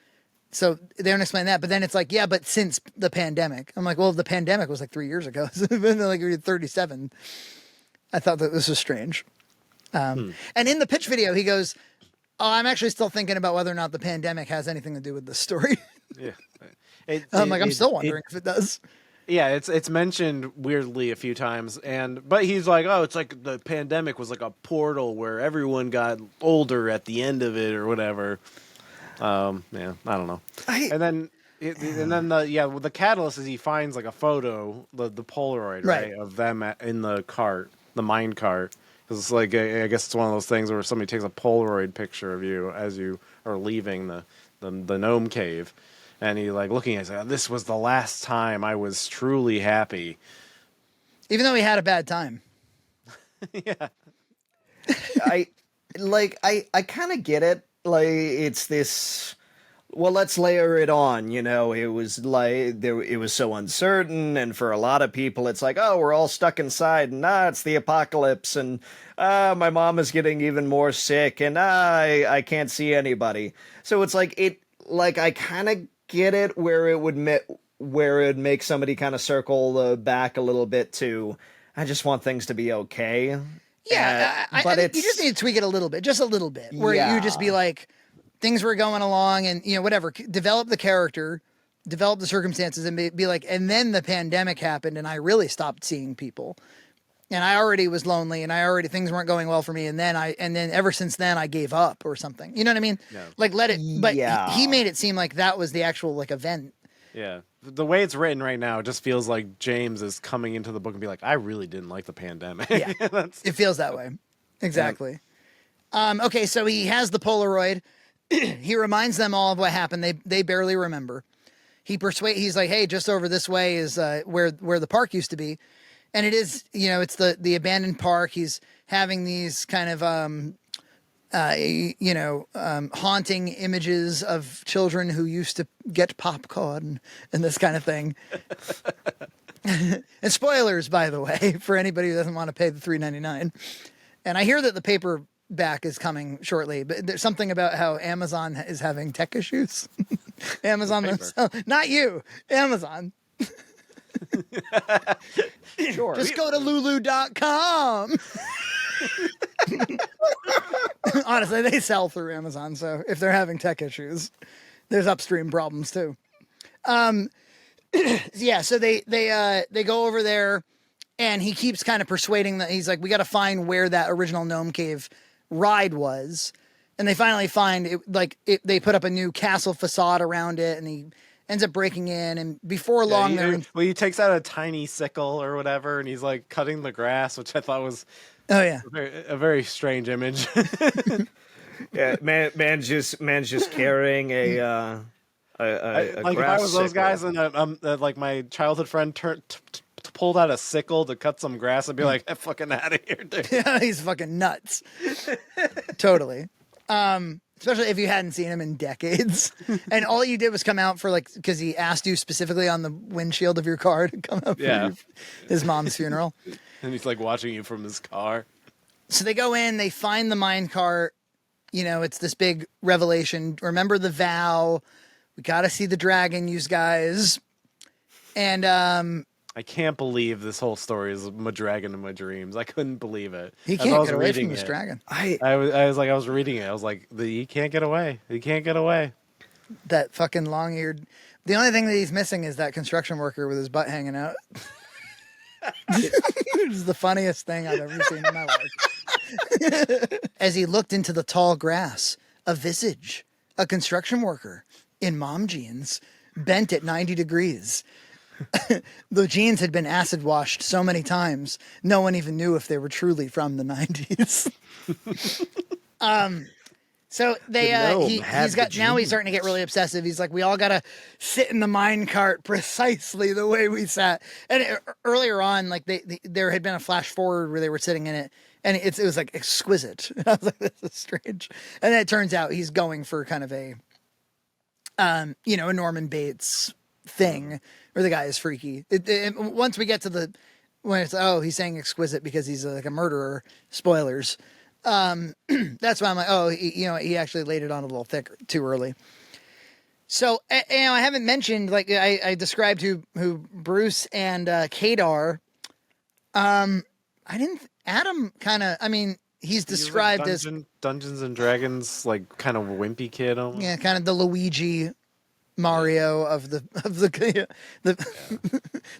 So they don't explain that. But then it's like, yeah, but since the pandemic, I'm like, well, the pandemic was like 3 years ago. So like you're 37. I thought that this was strange. And in the pitch video, he goes, oh, I'm actually still thinking about whether or not the pandemic has anything to do with this story. Yeah. I'm still wondering if it does. Yeah, it's mentioned weirdly a few times, but he's like, oh, it's like the pandemic was like a portal where everyone got older at the end of it or whatever. Yeah, I don't know. And then the catalyst is he finds like a photo, the Polaroid, right, of them in the cart, the mine cart. It's like, I guess it's one of those things where somebody takes a Polaroid picture of you as you are leaving the Gnome Cave. And he like looking at it, like, this was the last time I was truly happy. Even though he had a bad time. Yeah. I kind of get it. Like, it's this, well, let's layer it on, it was like, it was so uncertain, and for a lot of people, it's like, oh, we're all stuck inside, and it's the apocalypse, and my mom is getting even more sick, and I can't see anybody. So it's like, I kind of get it where it would make somebody kind of circle back a little bit to, I just want things to be okay. Yeah, but you just need to tweak it a little bit, just a little bit, where you just be like, things were going along and, whatever, develop the character, develop the circumstances, and be like, and then the pandemic happened and I really stopped seeing people. And I already was lonely and things weren't going well for me. And then ever since then I gave up or something. You know what I mean? Yeah. Like let it, but he made it seem like that was the actual like event. Yeah. the way it's written right now, it just feels like James is coming into the book and be like, I really didn't like the pandemic. Yeah. That's, It feels that way. Exactly. Okay, so he has the Polaroid. He reminds them all of what happened. They barely remember. He's like, hey, just over this way is where the park used to be. And it is, it's the abandoned park. He's having these kind of haunting images of children who used to get popcorn and this kind of thing. And spoilers, by the way, for anybody who doesn't want to pay the $3.99. And I hear that the paperback is coming shortly, but there's something about how Amazon is having tech issues. Amazon themselves, not you, Amazon. Sure. Just go to lulu.com. Honestly, they sell through Amazon, so if they're having tech issues, there's upstream problems too. Yeah, so they go over there, and he keeps kind of persuading that he's like, we got to find where that original Gnome Cave ride was, and they finally find it. They put up a new castle facade around it, and he ends up breaking in, and before long, he takes out a tiny sickle or whatever, and he's like cutting the grass, which I thought was a very strange image. Yeah, man's just carrying a like if I grass was those sickle. guys and like my childhood friend pulled out a sickle to cut some grass, I'd be like, fucking out of here, dude. Yeah, he's fucking nuts. Totally. Especially if you hadn't seen him in decades, and all you did was come out for because he asked you specifically on the windshield of your car to come out for his mom's funeral. And he's like watching you from his car. So they go in, they find the mine cart. It's this big revelation. Remember the vow. We got to see the dragon, you guys. And I can't believe this whole story is a dragon in my dreams. I couldn't believe it. he As I can't was get away from reading this it, dragon. I was reading it. I was like, he can't get away. He can't get away. That fucking long-eared. The only thing that he's missing is that construction worker with his butt hanging out. It was the funniest thing I've ever seen in my life. As he looked into the tall grass, a visage, a construction worker in mom jeans, bent at 90 degrees. The jeans had been acid washed so many times, no one even knew if they were truly from the 90s. So he's starting to get really obsessive. He's like, we all got to sit in the mine cart precisely the way we sat. And earlier on, there had been a flash forward where they were sitting in it, and it was like exquisite. I was like, this is strange. And then it turns out he's going for kind of a, a Norman Bates thing where the guy is freaky. Once we get to when it's, he's saying exquisite because he's like a murderer, spoilers. That's why I'm like, he actually laid it on a little thick too early. So, I haven't mentioned, I described who Bruce and Kate are. Adam kind of, he's described as Dungeons and Dragons, kind of wimpy kid almost. Yeah, kind of the Luigi Mario of the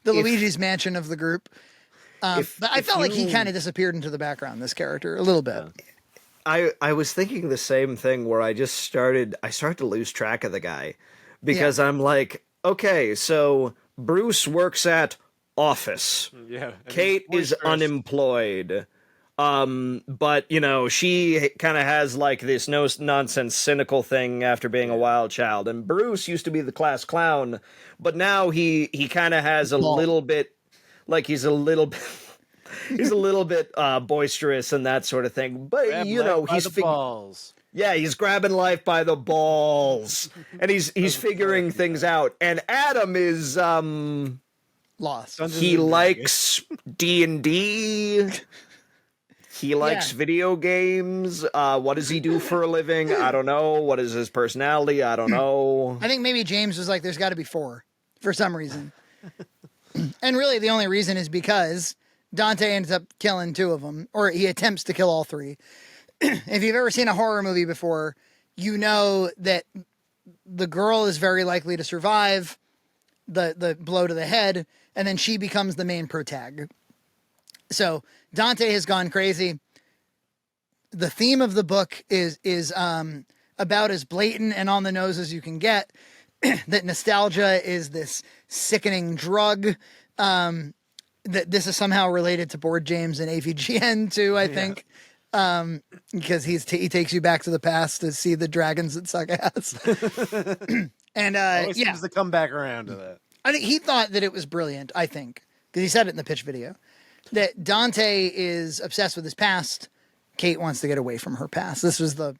Luigi's Mansion of the group. But I felt like he kind of disappeared into the background, this character, a little bit. I was thinking the same thing where I started to lose track of the guy because I'm like, okay, so Bruce works at office. Yeah. Kate is unemployed. But she kind of has this no nonsense cynical thing after being a wild child. And Bruce used to be the class clown, but now he kind of has a little bit, he's a little bit boisterous and that sort of thing. But he's balls. Yeah, he's grabbing life by the balls, and he's figuring things out. And Adam is lost. He likes D&D. He likes video games. What does he do for a living? I don't know. What is his personality? I don't know. I think maybe James was like, there's got to be 4 for some reason. And really the only reason is because Dante ends up killing 2 of them, or he attempts to kill all 3. If you've ever seen a horror movie before, you know that the girl is very likely to survive the blow to the head, and then she becomes the main protag. So Dante has gone crazy. The theme of the book is about as blatant and on the nose as you can get. that nostalgia is this sickening drug. That this is somehow related to Board James and AVGN too, I think. Because he takes you back to the past to see the dragons that suck ass. And Always seems to come back around to that. I think he thought that it was brilliant, I think, because he said it in the pitch video, that Dante is obsessed with his past. Kate wants to get away from her past. This was the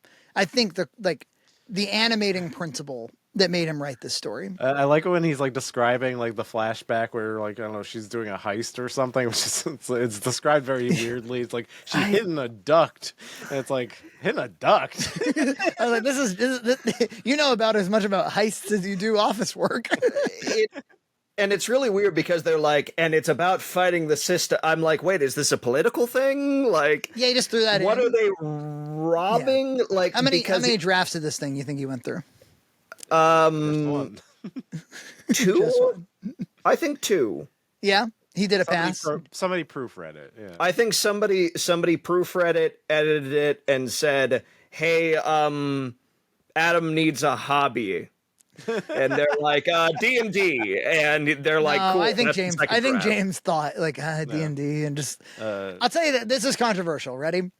animating principle that made him write this story. I like it when he's like describing like the flashback where like I don't know she's doing a heist or something, which is it's described very weirdly. It's like she hid in a duct, and it's like hidden a duct. I was like, this is you know about as much about heists as you do office work. And it's really weird because they're like, and it's about fighting the system. I'm like, wait, is this a political thing? Like, yeah, you just threw that in. What are they robbing? Yeah. Like, how many drafts of this thing you think you went through? Just one. 2? I think 2. Yeah, he did a pass. Somebody proofread it. Yeah. I think somebody proofread it, edited it, and said, "Hey, Adam needs a hobby," and they're like, "D&D," and they're like, no, "Cool." I think James thought like D&D, and just. I'll tell you that this is controversial. Ready?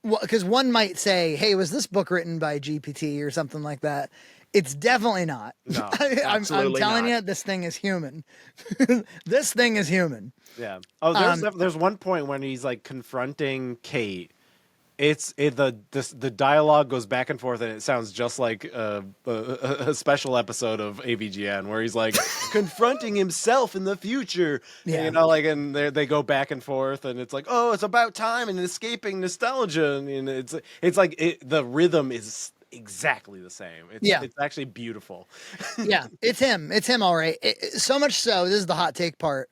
Because one might say, "Hey, was this book written by GPT or something like that?" It's definitely not. No, I'm telling you, this thing is human. This thing is human. Yeah. Oh, there's one point when he's like confronting Kate. The dialogue goes back and forth, and it sounds just like a special episode of AVGN where he's like confronting himself in the future. Yeah. You know, like, and they go back and forth, and it's like, oh, it's about time and escaping nostalgia, and it's like the rhythm is exactly the same. It's actually beautiful. Yeah, it's him. It's him, all right. So much so, this is the hot take part.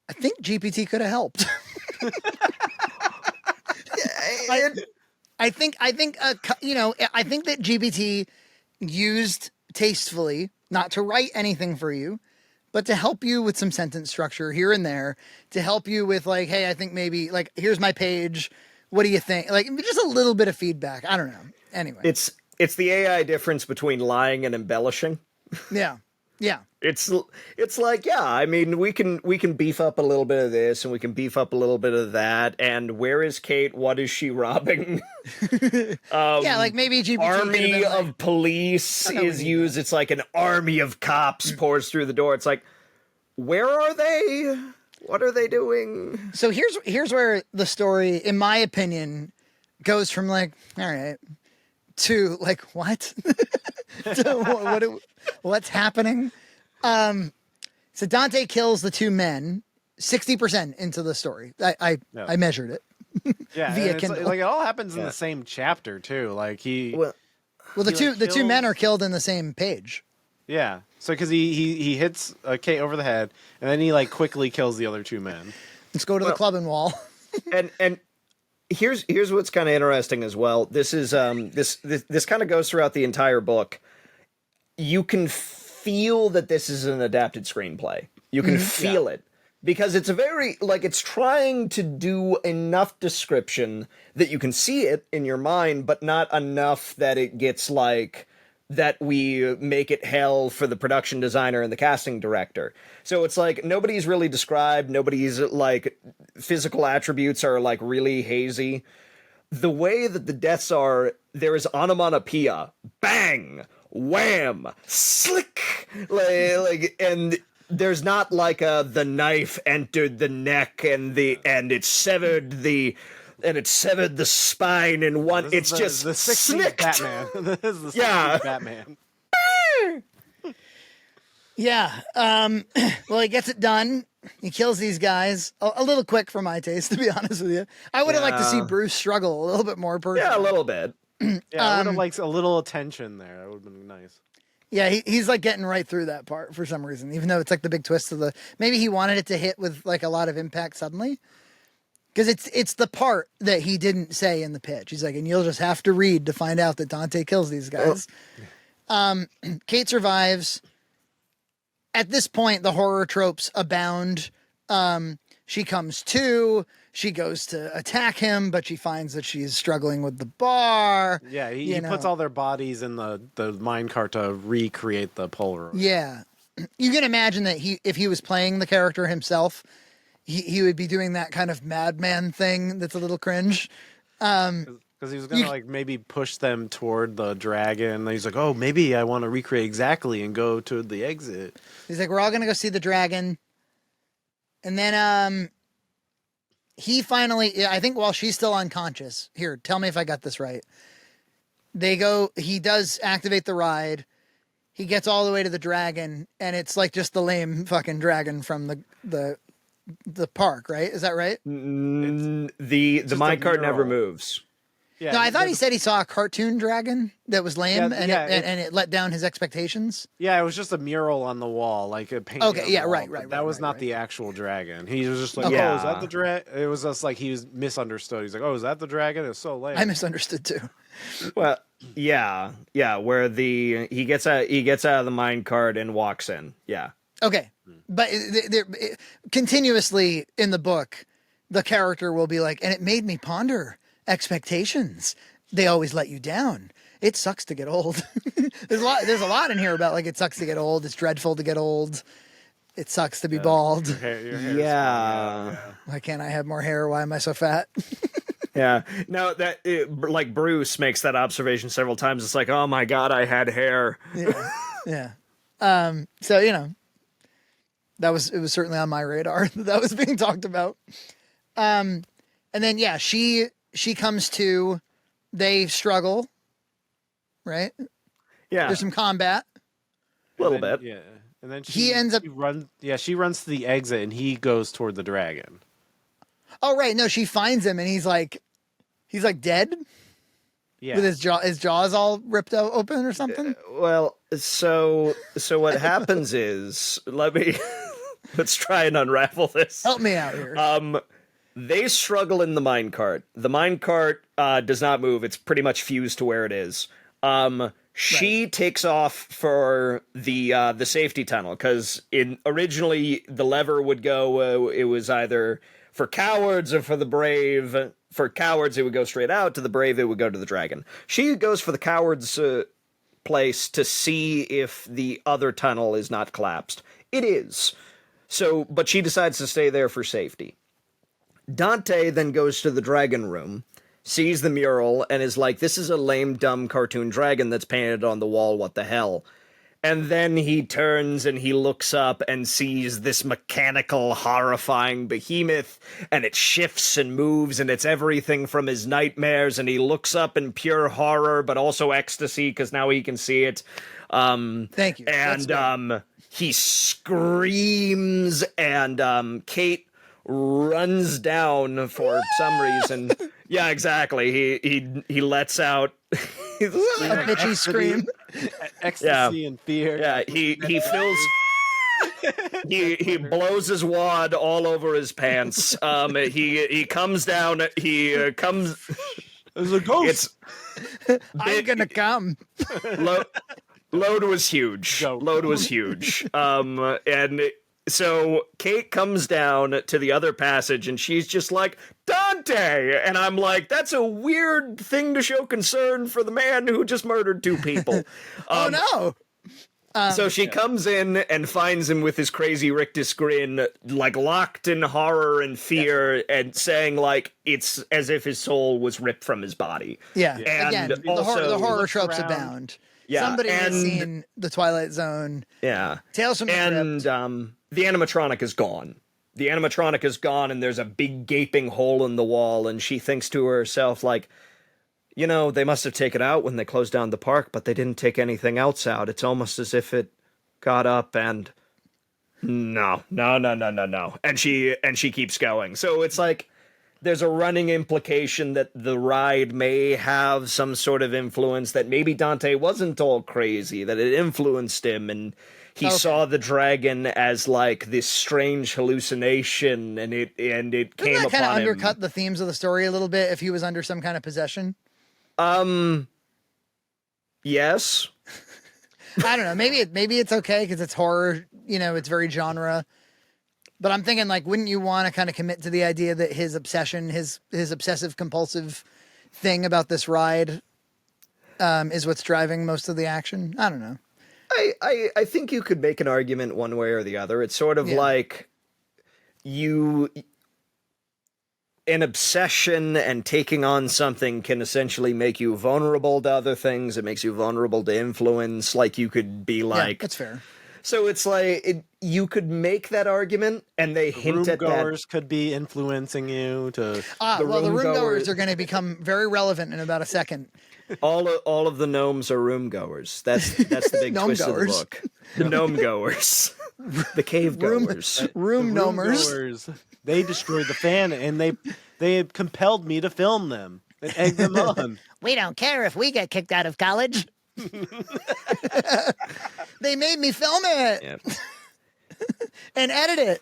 I think GPT could have helped. I think that GPT used tastefully, not to write anything for you, but to help you with some sentence structure here and there, to help you with like, hey, I think maybe like, here's my page. What do you think? Like just a little bit of feedback. I don't know. Anyway, it's the AI difference between lying and embellishing. Yeah. Yeah. It's like, yeah, I mean, we can beef up a little bit of this and we can beef up a little bit of that. And where is Kate? What is she robbing? Yeah, like maybe GPT army of police is used. It's like an army of cops pours through the door. It's like, where are they? What are they doing? So here's where the story, in my opinion, goes from like, all right, to like, what? To what's happening? So Dante kills the two men 60% into the story. I measured it. Yeah, via Kindle. like it all happens in the same chapter too. Like the two men are killed in the same page. Yeah. So because he hits Kate over the head, and then he like quickly kills the other two men. Let's go to the club and wall. and here's what's kind of interesting as well. This is this kind of goes throughout the entire book. You can feel that this is an adapted screenplay. You can feel it because it's a very like it's trying to do enough description that you can see it in your mind, but not enough that it gets like that we make it hell for the production designer and the casting director. So it's like nobody's really described, nobody's like physical attributes are like really hazy. The way that the deaths are, there is onomatopoeia, bang, wham, slick, like and there's not like the knife entered the neck and it severed the spine in one. It's just the 60s snicked. Batman. This is the 60s Batman. Yeah. Well, he gets it done. He kills these guys a little quick for my taste, to be honest with you. I would have liked to see Bruce struggle a little bit more personally. Yeah, a little bit. Yeah, I would have liked a little attention there. That would have been nice. Yeah, he's like getting right through that part for some reason, even though it's like the big twist of the. Maybe he wanted it to hit with like a lot of impact suddenly, because it's the part that he didn't say in the pitch. He's like, and you'll just have to read to find out that Dante kills these guys. Kate survives. At this point, the horror tropes abound. She comes to. She goes to attack him, but she finds that she's struggling with the bar. Yeah, he puts all their bodies in the minecart to recreate the Polaroid. Yeah. You can imagine that if he was playing the character himself, he would be doing that kind of madman thing that's a little cringe. Because he was going to like maybe push them toward the dragon. He's like, oh, maybe I want to recreate exactly and go to the exit. He's like, we're all going to go see the dragon. And then he finally, I think while she's still unconscious, here, tell me if I got this right. He does activate the ride. He gets all the way to the dragon, and it's like just the lame fucking dragon from the park, right? Is that right? The minecart never moves. Yeah, No, I thought he said he saw a cartoon dragon that was lame, and it let down his expectations. Yeah, it was just a mural on the wall, like a painting. Okay, yeah, right. That was not the actual dragon. He was just like, oh, is that the dragon? It was just like he was misunderstood. He's like, oh, is that the dragon? It's so lame. I misunderstood too. Well, yeah, where he gets out of the minecart and walks in. Yeah. Okay, but continuously in the book, the character will be like, and it made me ponder expectations. They always let you down. It sucks to get old. There's a lot in here about like it sucks to get old. It's dreadful to get old. It sucks to be bald. Your hair's Yeah. Why can't I have more hair? Why am I so fat? Yeah. No, like Bruce makes that observation several times. It's like, oh my God, I had hair. Yeah. So, it was certainly on my radar that was being talked about. And then, yeah, she comes to, they struggle, right? Yeah. There's some combat. A little bit. Yeah. And then He ends up- she runs to the exit and he goes toward the dragon. Oh, right. No, she finds him and he's like dead Yeah. with his jaws all ripped open or something. Well, so what happens is, let's try and unravel this. Help me out here. They struggle in the minecart. The minecart does not move. It's pretty much fused to where it is. She takes off for the safety tunnel because originally the lever would go. It was either for cowards or for the brave. For cowards, it would go straight out. To the brave, it would go to the dragon. She goes for the cowards place to see if the other tunnel is not collapsed. It is. So, but she decides to stay there for safety. Dante then goes to the dragon room, sees the mural, and is like, this is a lame, dumb cartoon dragon that's painted on the wall, what the hell? And then he turns and he looks up and sees this mechanical, horrifying behemoth, and it shifts and moves, and it's everything from his nightmares, and he looks up in pure horror, but also ecstasy, because now he can see it. Thank you. And he screams, and Kate runs down for some reason. Yeah, exactly. He lets out a bitchy scream. Ecstasy and fear. Yeah, he fills. He blows his wad all over his pants. He comes down. He comes. There's a ghost. I'm gonna come. Load was huge. Load was huge. And so Kate comes down to the other passage, and she's just like, Dante! And I'm like, that's a weird thing to show concern for the man who just murdered 2 people. Oh, no! So she comes in and finds him with his crazy rictus grin, like locked in horror and fear, and saying like it's as if his soul was ripped from his body. Yeah. And Again, also, the horror tropes around. abound. Yeah, Somebody has and- seen The Twilight Zone. Yeah. Tales from the And Crypt. the animatronic is gone. The animatronic is gone, and there's a big gaping hole in the wall, and she thinks to herself, like, they must have taken it out when they closed down the park, but they didn't take anything else out. It's almost as if it got up and... No. And she keeps going. So it's like, there's a running implication that the ride may have some sort of influence, that maybe Dante wasn't all crazy, that it influenced him, and he saw the dragon as like this strange hallucination, and it came Doesn't that kind of upon him. undercut the themes of the story a little bit if he was under some kind of possession? Yes. I don't know. Maybe it's okay because it's horror. It's very genre. But I'm thinking, like, wouldn't you want to kind of commit to the idea that his obsession, his obsessive compulsive thing about this ride, is what's driving most of the action? I don't know. I think you could make an argument one way or the other. It's sort of like an obsession and taking on something can essentially make you vulnerable to other things. It makes you vulnerable to influence. Like, you could be like... Yeah, that's fair. So it's like, you could make that argument, and they hint at that. Room-goers could be influencing you to... The room-goers are going to become very relevant in about a second. All of the gnomes are room-goers. That's the big twist of the book. The gnome-goers. The cave-goers. Room-gnomers. They destroyed the fan, and they compelled me to film them and egg them on. We don't care if we get kicked out of college. They made me film it. Yep. And edit it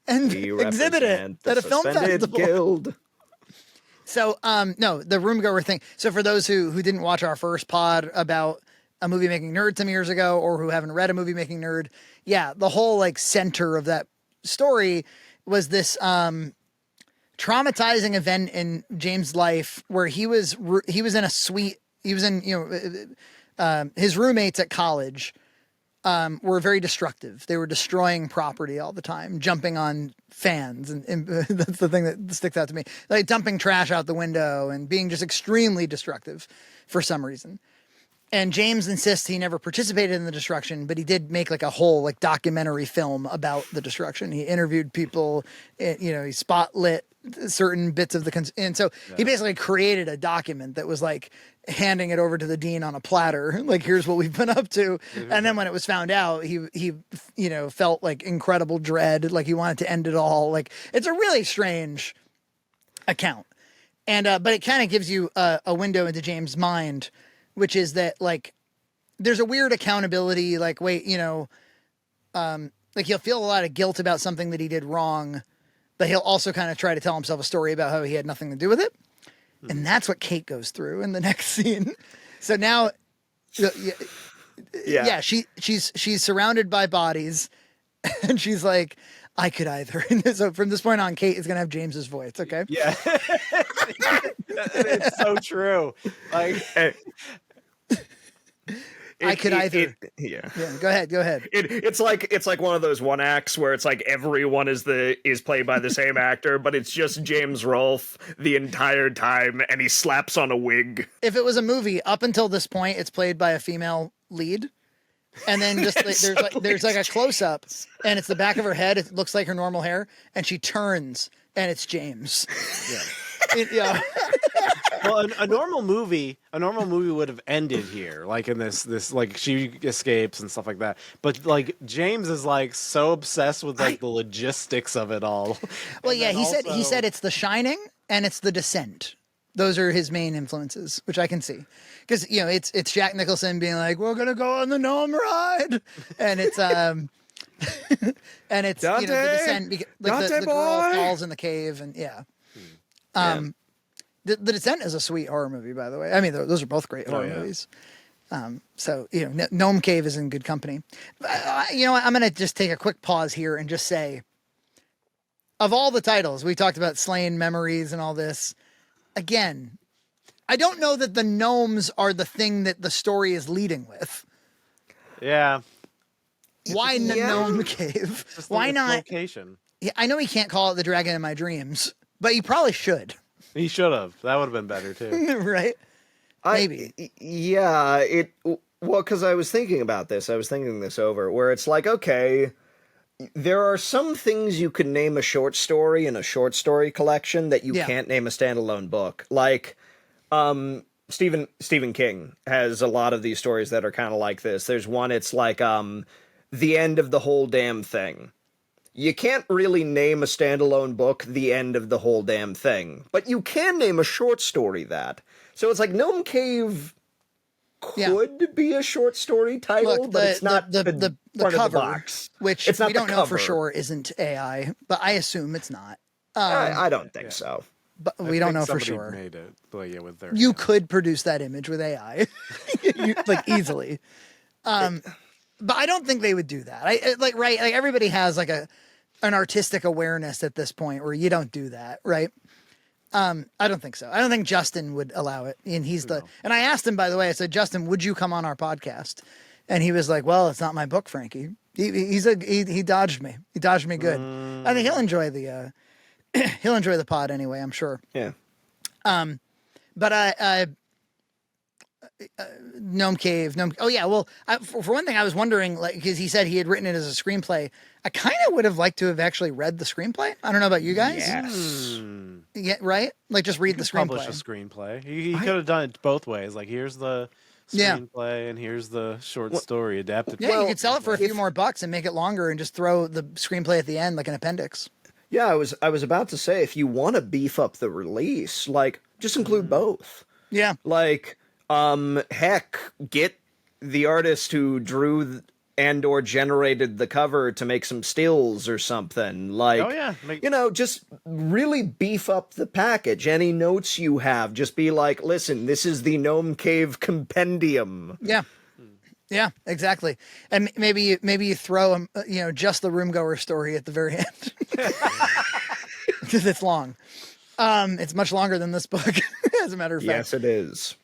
and exhibit it at a film festival. Guild. So, no, the room-goer thing. So for those who didn't watch our first pod about a movie-making nerd some years ago, or who haven't read a movie-making nerd, yeah, the whole, like, center of that story was this traumatizing event in James' life where he was in a suite. He was in, his roommates at college were very destructive. They were destroying property all the time, jumping on fans. And that's the thing that sticks out to me. Like dumping trash out the window and being just extremely destructive for some reason. And James insists he never participated in the destruction, but he did make like a whole like documentary film about the destruction. He interviewed people, he spotlit certain bits of and so he basically created a document that was like handing it over to the dean on a platter. Like, here's what we've been up to. And then when it was found out, he felt like incredible dread. Like he wanted to end it all. Like, it's a really strange account. And, but it kind of gives you a window into James' mind, which is that like, there's a weird accountability, like, like he'll feel a lot of guilt about something that he did wrong, but he'll also kind of try to tell himself a story about how he had nothing to do with it. And that's what Kate goes through in the next scene. So now, she's surrounded by bodies and she's like, I could either. So from this point on, Kate is going to have James's voice. Okay. Yeah. It's so true. Like, I could either. Yeah. Go ahead. It's like one of those one acts where it's like everyone is played by the same actor, but it's just James Rolfe the entire time, and he slaps on a wig. If it was a movie, up until this point, it's played by a female lead, and then just there's like a close up, and it's the back of her head. It looks like her normal hair, and she turns, and it's James. Yeah. Well, a normal movie would have ended here, like in this like she escapes and stuff like that. But like James is like so obsessed with like the logistics of it all. Well, yeah, he said it's The Shining and it's The Descent. Those are his main influences, which I can see, because it's Jack Nicholson being like, "We're gonna go on the gnome ride," and it's and it's Dante, The Descent, like the girl falls in the cave, and The Descent is a sweet horror movie, by the way. I mean, those are both great horror movies. So, Gnome Cave is in good company. I'm going to just take a quick pause here and just say, of all the titles, we talked about Slain Memories and all this. Again, I don't know that the gnomes are the thing that the story is leading with. Yeah. Why Gnome Cave? Why not? Location. Yeah, I know he can't call it The Dragon in My Dreams, but he probably should. He should have. That would have been better too. Right? Maybe. Because I was thinking about this. I was thinking this over, where it's like, okay, there are some things you can name a short story in a short story collection that you can't name a standalone book. Like, Stephen King has a lot of these stories that are kind of like this. There's one, it's like, The End of the Whole Damn Thing. You can't really name a standalone book The End of the Whole Damn Thing, but you can name a short story that. So it's like Gnome Cave could be a short story title, but it's not the front cover, of the box. Which it's not we don't know for sure isn't AI, but I assume it's not. I don't think so. But we don't know for sure. Made it with their you could produce that image with AI, like easily. But I don't think they would do that. Like everybody has like an artistic awareness at this point where you don't do that, right? I don't think so. I don't think Justin would allow it. And and I asked him, by the way, I said, Justin, would you come on our podcast? And he was like, well, it's not my book, Frankie. He dodged me. He dodged me good. I think he'll enjoy the pod anyway, I'm sure. Yeah. But Gnome Cave. Oh yeah. Well, for one thing, I was wondering, like, because he said he had written it as a screenplay. I kind of would have liked to have actually read the screenplay. I don't know about you guys. Yes. Yeah. Right. Like, just read the screenplay. Publish a screenplay. He could have done it both ways. Like, here's the screenplay and here's the short story adapted. Yeah, you could sell it for a few more bucks and make it longer and just throw the screenplay at the end like an appendix. Yeah, I was about to say, if you want to beef up the release, like, just include both. Yeah. Like, heck, get the artist who drew and or generated the cover to make some stills or something. Like, just really beef up the package. Any notes you have, just be like, listen, this is the Gnome Cave Compendium. Yeah. Yeah, exactly. And maybe you throw just the roomgoer story at the very end. Because it's long. It's much longer than this book, as a matter of fact. Yes, it is.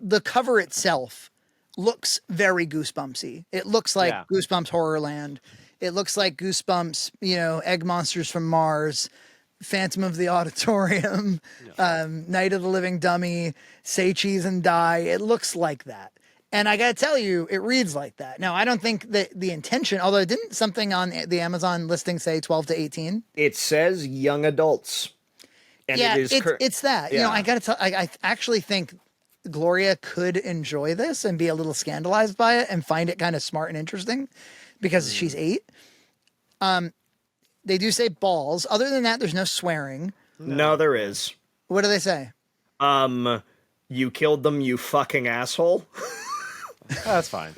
The cover itself looks very Goosebumpsy. It looks like Goosebumps Horrorland. It looks like Goosebumps, Egg Monsters from Mars, Phantom of the Auditorium, Night of the Living Dummy, Say Cheese and Die. It looks like that. And I got to tell you, it reads like that. Now, I don't think that the intention, although didn't something on the Amazon listing say 12 to 18? It says young adults. And yeah, it it's that. Yeah. I got to tell, I actually think Gloria could enjoy this and be a little scandalized by it and find it kind of smart and interesting because she's 8. They do say balls. Other than that, there's no swearing. No, there is. What do they say? You killed them, you fucking asshole. That's fine.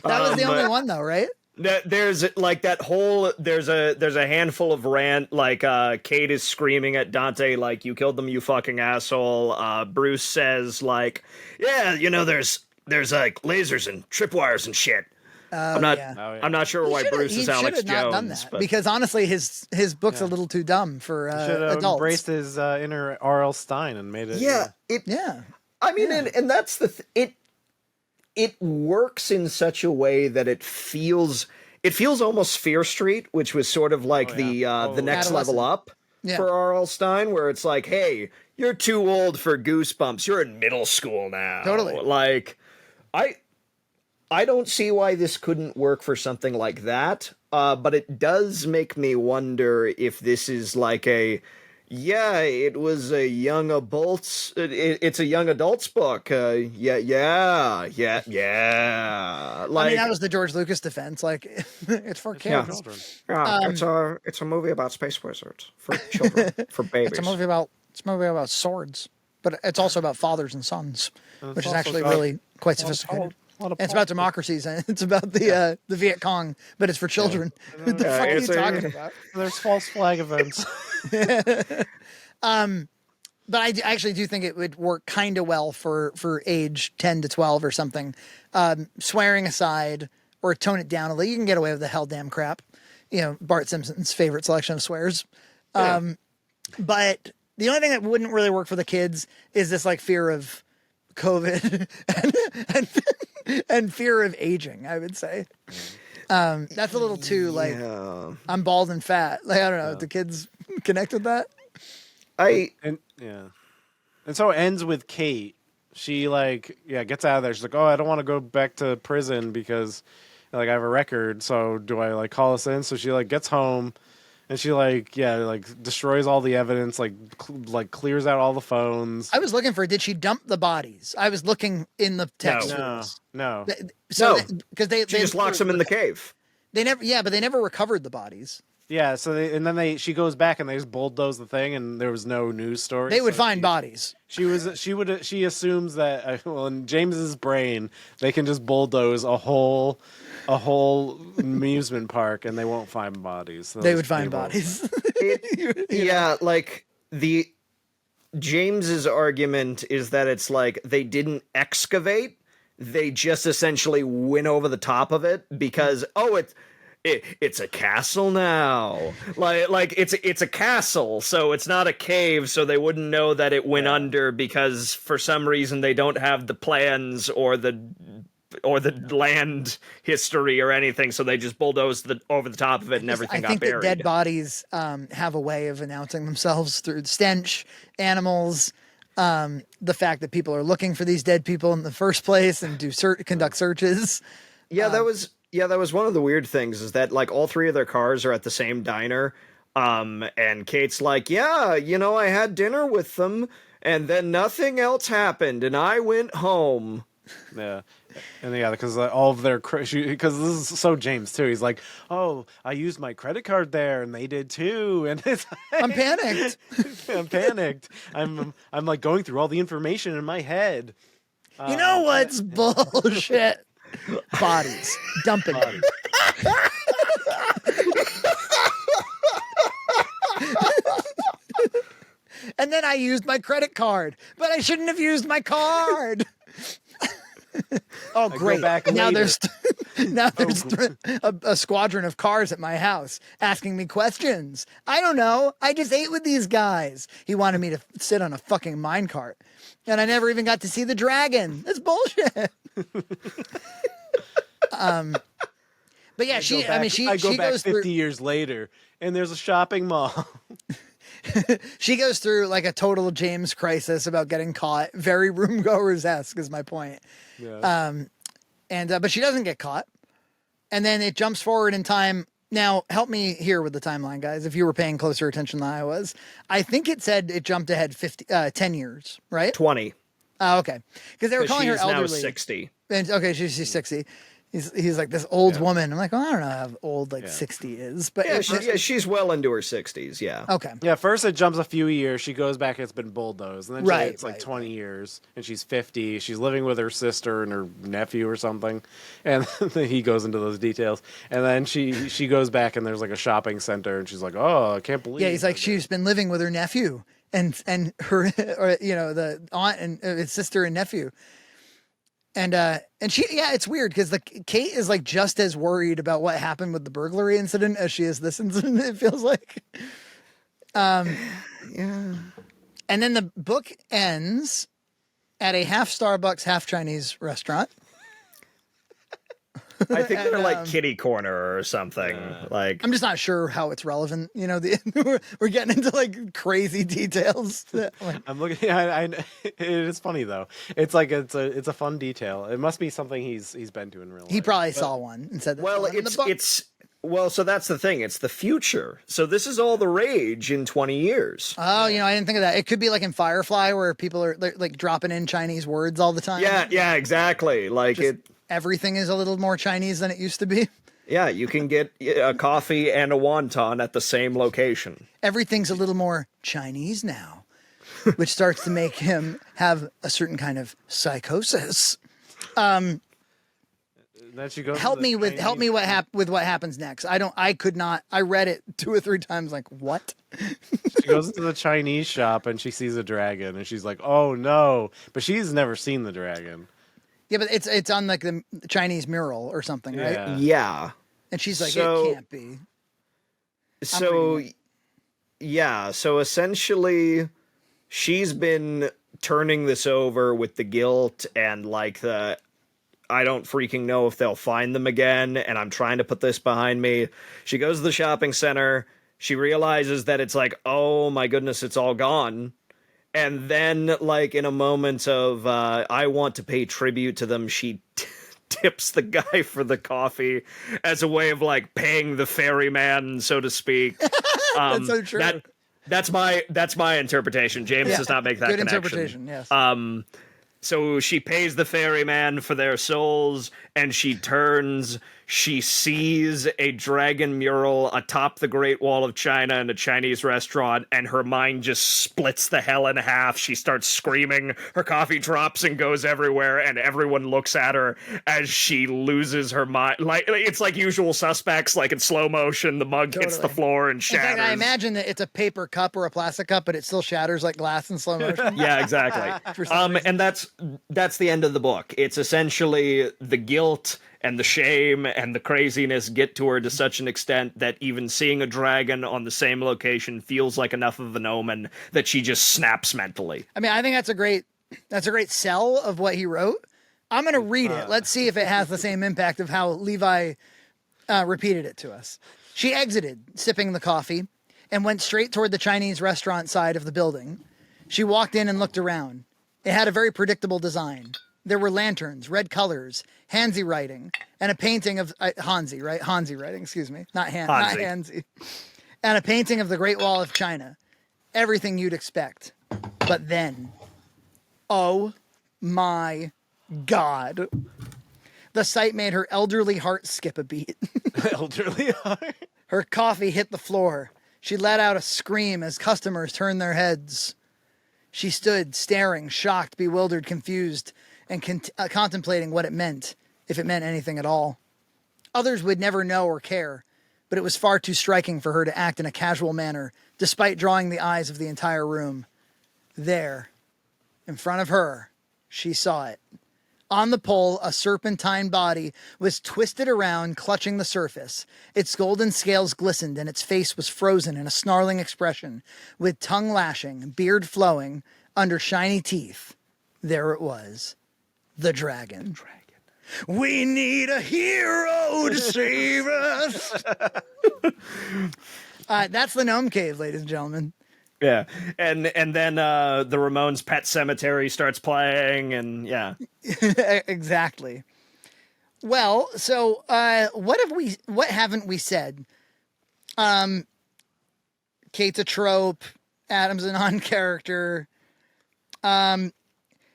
That was the only one, though, right? There's like that whole there's a handful of rant, like Kate is screaming at Dante like, you killed them, you fucking asshole. Bruce says like, yeah, there's like lasers and tripwires and shit. I'm not sure why Bruce is Alex not Jones, done that, but because honestly his book's a little too dumb for should have adults. embraced his inner R.L. Stein and made it. I mean, and that's it works in such a way that it feels almost Fear Street, which was sort of like the next level up for R.L. Stein, where it's like, hey, you're too old for Goosebumps. You're in middle school now. Totally. Like, I don't see why this couldn't work for something like that, but it does make me wonder if this is like it was a young adults. It's a young adults book. Yeah. Like, I mean, that was the George Lucas defense. Like, it's for kids. It's a movie about space wizards for children, for babies. It's a movie about swords, but it's also about fathers and sons, which is actually really quite sophisticated. It's about democracies and it's about the Viet Cong, but it's for children. What the fuck are you talking about? There's false flag events. But I actually do think it would work kind of well for age 10 to 12 or something. Swearing aside, or tone it down a little. You can get away with the hell damn crap. Bart Simpson's favorite selection of swears. But the only thing that wouldn't really work for the kids is this like fear of COVID and fear of aging, I would say. That's a little too like, I'm bald and fat. Like, I don't know. Do kids connect with that? And so it ends with Kate. She gets out of there. She's like, oh, I don't want to go back to prison because I have a record. So do I call us in? So she gets home and she destroys all the evidence, clears out all the phones. I was looking for, did she dump the bodies? I was looking in the text. No. Because they just locks them in the cave. They never, but they never recovered the bodies. Yeah, so she goes back and they just bulldoze the thing, and there was no news story. They would find bodies. She assumes that in James's brain they can just bulldoze a whole amusement park and they won't find bodies. They would find bodies. James's argument is that it's like they didn't excavate, they just essentially went over the top of it because it's a castle now. Like it's a castle, so it's not a cave, so they wouldn't know that it went under because for some reason they don't have the plans or the land history or anything, so they just bulldozed over the top of it and everything got buried. I think that dead bodies have a way of announcing themselves through stench, animals, the fact that people are looking for these dead people in the first place and conduct searches. Yeah, that was one of the weird things is that like all three of their cars are at the same diner. And Kate's like, yeah, I had dinner with them and then nothing else happened and I went home. Yeah. And yeah, because all of their because this is so James too. He's like, "Oh, I used my credit card there, and they did too." And it's I'm panicked. I'm panicked. I'm like going through all the information in my head. You know what's bullshit? Bodies, dumping them. And then I used my credit card, but I shouldn't have used my card. Oh, great. Now there's a squadron of cars at my house asking me questions. I don't know. I just ate with these guys. He wanted me to sit on a fucking minecart. And I never even got to see the dragon. That's bullshit. But yeah, she go back goes 50 through, years later and there's a shopping mall. she goes through like a total James crisis about getting caught. Very room-goers-esque is my point. Yeah. But she doesn't get caught. And then it jumps forward in time. Now, help me here with the timeline, guys, if you were paying closer attention than I was. I think it said it jumped ahead 10 years, right? 20. Oh, okay. Because they were calling her elderly. She's now 60. And, okay, she's 60. He's like this old woman. I'm like, well, I don't know how old 60 is, but she's well into her 60s. Yeah. Okay. Yeah. First, it jumps a few years. She goes back. It's been bulldozed, and then it's like 20 years, and she's 50. She's living with her sister and her nephew or something, and then he goes into those details. And then she goes back, and there's like a shopping center, and she's like, oh, I can't believe. Yeah, he's like, she's been living with her nephew and her, or the aunt and his sister and nephew. And she, it's weird because Kate is like just as worried about what happened with the burglary incident as she is this incident. It feels like, yeah. And then the book ends at a half Starbucks, half Chinese restaurant. I think they're like kitty corner or something. Like I'm just not sure how it's relevant. We're getting into like crazy details. I'm looking. It is funny though. It's like it's a fun detail. It must be something he's been to in real life. He probably saw one and said, "Well, so that's the thing. It's the future. So this is all the rage in 20 years." Oh, I didn't think of that. It could be like in Firefly where people are like dropping in Chinese words all the time. Yeah, exactly. Like everything is a little more Chinese than it used to be. Yeah, you can get a coffee and a wonton at the same location. Everything's a little more Chinese now, which starts to make him have a certain kind of psychosis. Then she goes help me with what happens next. I could not. I read it 2 or 3 times. Like, what? She goes into the Chinese shop and she sees a dragon and she's like, "Oh no!" But she's never seen the dragon. Yeah, but it's on like the Chinese mural or something, right? Yeah. And she's like, it can't be. So essentially she's been turning this over with the guilt and like the I don't freaking know if they'll find them again, and I'm trying to put this behind me. She goes to the shopping center. She realizes that it's like, oh my goodness, it's all gone. And then, like, in a moment of, I want to pay tribute to them, she tips the guy for the coffee as a way of, like, paying the ferryman, so to speak. That's so true. That's my interpretation. James does not make that connection. Good interpretation, yes. So she pays the ferryman for their souls, and she turns, she sees a dragon mural atop the Great Wall of China in a Chinese restaurant, and her mind just splits the hell in half. She starts screaming, her coffee drops and goes everywhere, and everyone looks at her as she loses her mind. Like, it's like Usual Suspects, like in slow motion, the mug hits the floor and In shatters. fact, I imagine that it's a paper cup or a plastic cup, but it still shatters like glass in slow motion. Yeah, exactly. And that's the end of the book. It's essentially the guilt and the shame and the craziness get to her to such an extent that even seeing a dragon on the same location feels like enough of an omen that she just snaps mentally. I mean, I think that's a great sell of what he wrote. I'm going to read it. Let's see if it has the same impact of how Levi repeated it to us. She exited, sipping the coffee, and went straight toward the Chinese restaurant side of the building. She walked in and looked around. It had a very predictable design. There were lanterns, red colors, Hansi writing, and a painting of Hansi writing, excuse me, not Hansi, and a painting of the Great Wall of China. Everything you'd expect. But then, oh my God. The sight made her elderly heart skip a beat. Elderly heart. Her coffee hit the floor. She let out a scream as customers turned their heads. She stood staring, shocked, bewildered, confused, and contemplating what it meant, if it meant anything at all. Others would never know or care, but it was far too striking for her to act in a casual manner, despite drawing the eyes of the entire room. There, in front of her, she saw it. On the pole, a serpentine body was twisted around, clutching the surface. Its golden scales glistened, and its face was frozen in a snarling expression, with tongue lashing, beard flowing, under shiny teeth. There it was. The dragon. We need a hero to save us. That's the Gnome Cave, ladies and gentlemen. Yeah, and then the Ramones' Pet Cemetery starts playing, and yeah. Exactly. Well, so what haven't we said? Kate's a trope, Adam's a non-character.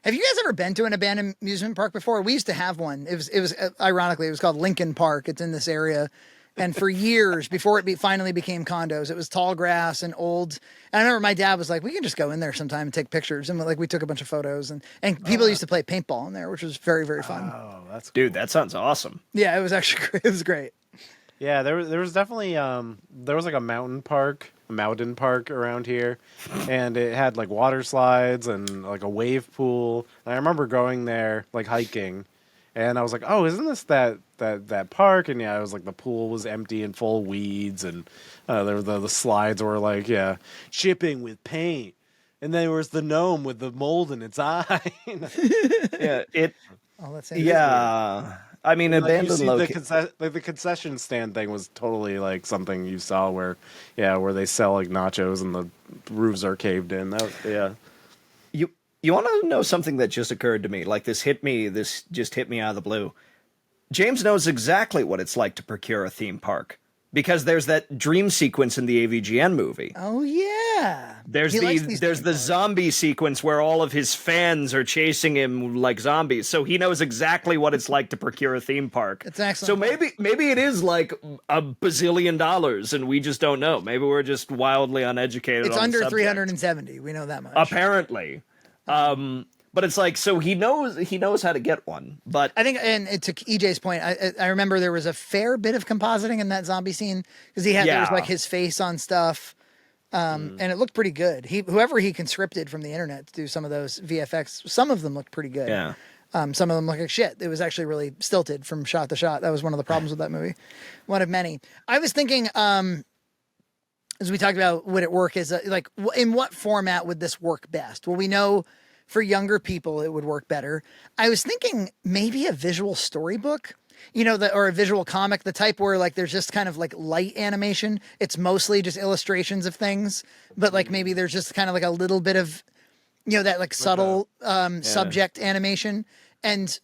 Have you guys ever been to an abandoned amusement park before? We used to have one. It was ironically, it was called Lincoln Park. It's in this area. And for years, before it finally became condos, it was tall grass and old. And I remember my dad was like, we can just go in there sometime and take pictures. And like, we took a bunch of photos and people used to play paintball in there, which was very, very fun. Oh, that's Dude, that sounds awesome. Yeah, it was actually great. It was great. Yeah, there was definitely there was like a mountain park around here, and it had like water slides and like a wave pool. And I remember going there like hiking, and I was like, oh, isn't this that park? And yeah, it was like the pool was empty and full of weeds, and the slides were like shipping with paint. And then there was the gnome with the mold in its eye. Yeah, it. Oh, that's Yeah. I mean, abandoned the concession stand thing was totally like something you saw where they sell like nachos and the roofs are caved in. Yeah. You want to know something that just occurred to me? Like this just hit me out of the blue. James knows exactly what it's like to procure a theme park. Because there's that dream sequence in the AVGN movie. Oh yeah. There's the zombie sequence where all of his fans are chasing him like zombies. So he knows exactly what it's like to procure a theme park. It's excellent. So maybe it is like $1 bazillion and we just don't know. Maybe we're just wildly uneducated. It's on under the subject. 370. We know that much. Apparently. But it's like, so he knows how to get one. But I think, and to EJ's point, I remember there was a fair bit of compositing in that zombie scene because there was like his face on stuff, and it looked pretty good. Whoever he conscripted from the internet to do some of those VFX, some of them looked pretty good. Yeah. Some of them looked like shit. It was actually really stilted from shot to shot. That was one of the problems with that movie. One of many. I was thinking, as we talked about, would it work as like in what format would this work best? Well, we know. For younger people, it would work better. I was thinking maybe a visual storybook, or a visual comic, the type where like there's just kind of like light animation. It's mostly just illustrations of things, but like maybe there's just kind of like a little bit of, that like subtle subject animation, and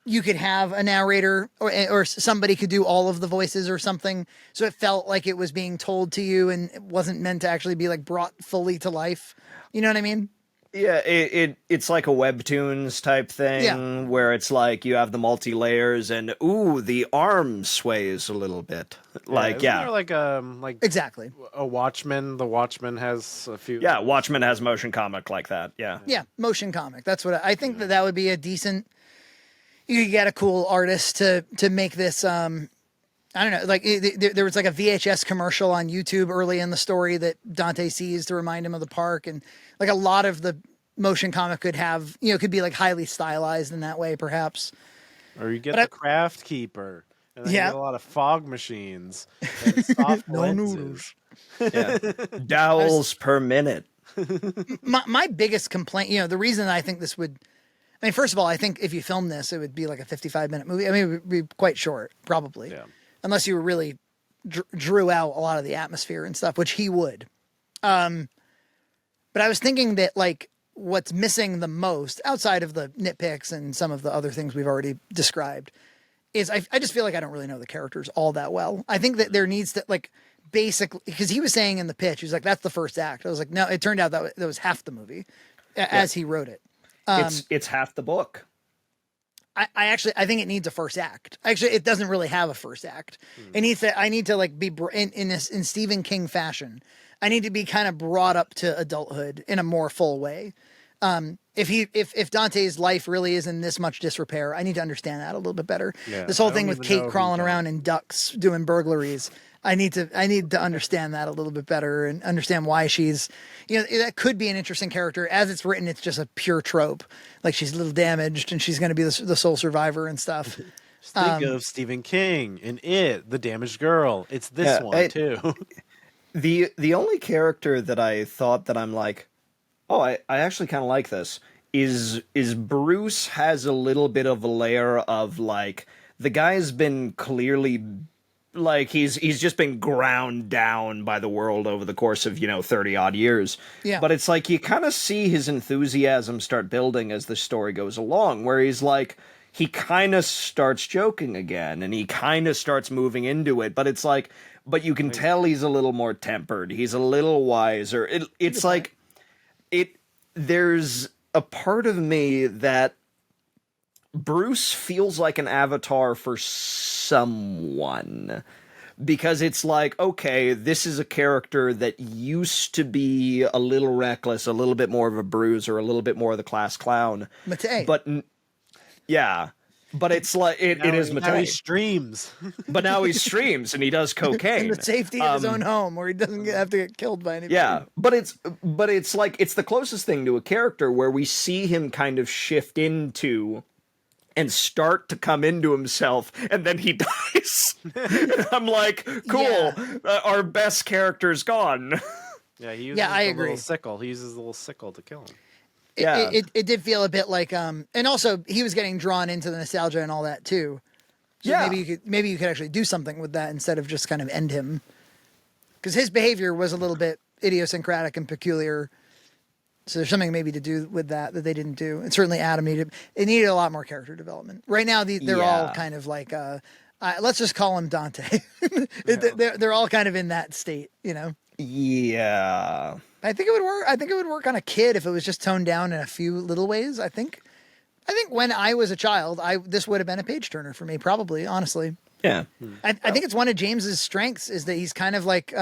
you could have a narrator or somebody could do all of the voices or something, so it felt like it was being told to you and it wasn't meant to actually be like brought fully to life. You know what I mean? Yeah, it's like a webtoons type thing where it's like you have the multi layers and ooh, the arm sways a little bit. Like Isn't there like Exactly. a Watchmen? The Watchmen has a few. Yeah, Watchmen has motion comic like that. Yeah. Yeah, motion comic. That's what I think that would be a decent. You could get a cool artist to make this. I don't know. Like there was like a VHS commercial on YouTube early in the story that Dante sees to remind him of the park, and like a lot of the motion comic could have, could be like highly stylized in that way, perhaps. Or you get the Craft Keeper. And then you get a lot of fog machines and soft lenses. Yeah. Dowels per minute. My biggest complaint, the reason I think this would, I mean, first of all, I think if you film this, it would be like a 55-minute movie. I mean, it would be quite short, probably. Yeah. Unless you really drew out a lot of the atmosphere and stuff, which he would. But I was thinking that, like, what's missing the most, outside of the nitpicks and some of the other things we've already described, is I just feel like I don't really know the characters all that well. I think that there needs to, like, basically, because he was saying in the pitch, he was like, that's the first act. I was like, no, it turned out that was half the movie as he wrote it. It's half the book. I think it needs a first act. Actually, it doesn't really have a first act. It needs to, I need to like be in Stephen King fashion. I need to be kind of brought up to adulthood in a more full way. If Dante's life really is in this much disrepair, I need to understand that a little bit better. Yeah, this whole thing with Kate crawling around in ducks doing burglaries, I need to understand that a little bit better and understand why she's, that could be an interesting character. As it's written, it's just a pure trope. Like she's a little damaged and she's going to be the sole survivor and stuff. Think of Stephen King and It, the damaged girl. It's this one too. The only character that I thought that I'm like, oh, I actually kind of like this is Bruce has a little bit of a layer of like, the guy's been clearly like he's just been ground down by the world over the course of 30 odd years. Yeah. But it's like you kind of see his enthusiasm start building as the story goes along, where he's like he kind of starts joking again and he kind of starts moving into it, but it's like but you can tell he's a little more tempered. He's a little wiser. It's like there's a part of me that Bruce feels like an avatar for someone, because it's like, okay, this is a character that used to be a little reckless, a little bit more of a bruiser, a little bit more of the class clown. Matei. But yeah, but it's like it is Matei. Now he streams. But now he streams and he does cocaine in the safety of his own home, where he doesn't have to get killed by anybody. Yeah, but it's like it's the closest thing to a character where we see him kind of shift into and start to come into himself, and then he dies. And I'm like, cool, our best character's gone. Yeah, he uses I the agree. little sickle. He uses the little sickle to kill him. It did feel a bit like, and also he was getting drawn into the nostalgia and all that too. So maybe you could actually do something with that instead of just kind of end him. Because his behavior was a little bit idiosyncratic and peculiar. So there's something maybe to do with that they didn't do. And certainly Adam needed a lot more character development. Right now, they're all kind of like, let's just call him Dante. They're all kind of in that state, Yeah. I think it would work. I think it would work on a kid if it was just toned down in a few little ways. I think when I was a child, this would have been a page turner for me, probably, honestly. Yeah. I think it's one of James's strengths is that he's kind of like,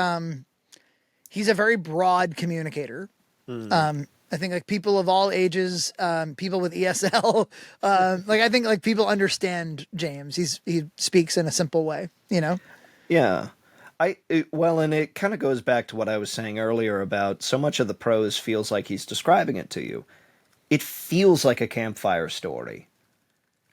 he's a very broad communicator. I think like people of all ages, people with ESL, I think like people understand James. He speaks in a simple way, Yeah. And it kind of goes back to what I was saying earlier about so much of the prose feels like he's describing it to you. It feels like a campfire story.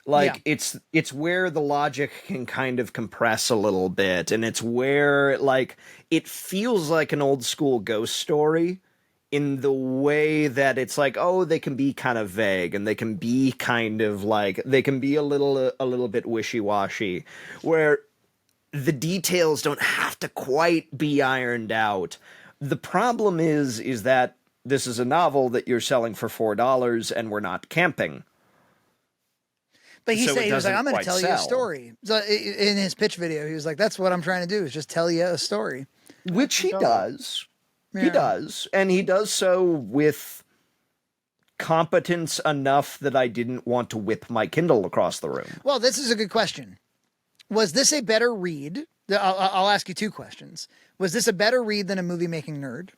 Like it's where the logic can kind of compress a little bit, and it's where like it feels like an old school ghost story in the way that it's like, oh, they can be kind of vague and they can be kind of like they can be a little bit wishy-washy, where the details don't have to quite be ironed out. The problem is that this is a novel that you're selling for $4 and we're not camping. But he was like, I'm going to tell you a story. So in his pitch video, he was like, that's what I'm trying to do is just tell you a story. Which he does. Yeah. He does. And he does so with competence enough that I didn't want to whip my Kindle across the room. Well, this is a good question. Was this a better read? I'll ask you two questions. Was this a better read than a movie making nerd?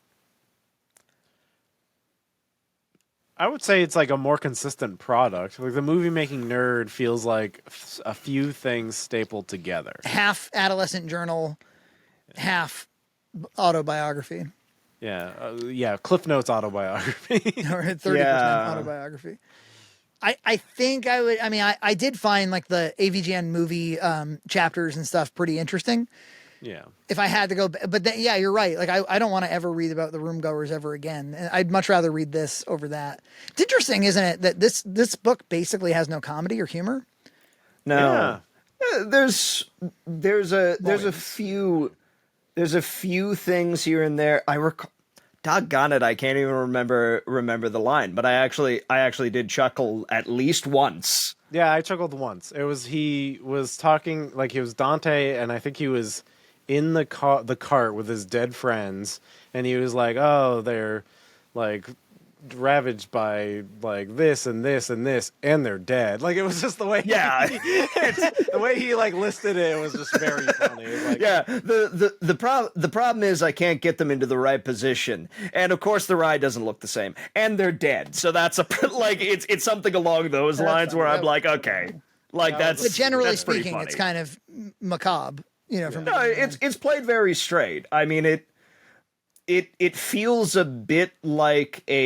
I would say it's like a more consistent product. Like the movie making nerd feels like a few things stapled together. Half adolescent journal, half autobiography. Yeah. Cliff Notes autobiography. Or 30% autobiography. I think I would. I mean, I did find like the AVGN movie chapters and stuff pretty interesting. Yeah. If I had to go, but then, yeah, you're right. Like I don't want to ever read about the room goers ever again. And I'd much rather read this over that. It's interesting, isn't it, that this book basically has no comedy or humor? No. Yeah. There's a few things here and there. I recall, doggone it, I can't even remember the line, but I actually did chuckle at least once. Yeah, I chuckled once. He was talking like he was Dante, and I think he was in the cart with his dead friends, and he was like, "Oh, they're like ravaged by like this and this and this, and they're dead." Like it was just the way, the way he like listed it was just very funny. Like, yeah, the problem is I can't get them into the right position, and of course the ride doesn't look the same, and they're dead. So that's like it's something along those lines where I'm like, okay, like that's. But generally that's pretty speaking, funny. it's kind of macabre, From no, it's played very straight. I mean it feels a bit like a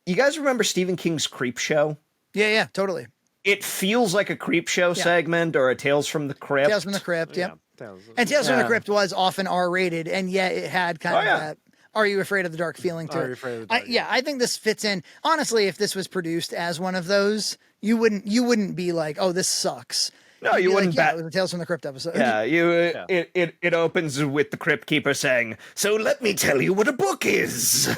you guys remember Stephen King's Creep Show? Yeah, totally. It feels like a Creep Show segment or a Tales from the Crypt. Tales from the Crypt, yep. Yeah. And Tales from the Crypt was often R-rated, and yet it had kind of that "Are you afraid of the dark" feeling to Are it. you afraid of the dark? I think this fits in. Honestly, if this was produced as one of those, you wouldn't be like, "Oh, this sucks." No, you wouldn't. Like, it was a Tales from the Crypt episode. Yeah, it opens with the Crypt Keeper saying, "So let me tell you what a book is."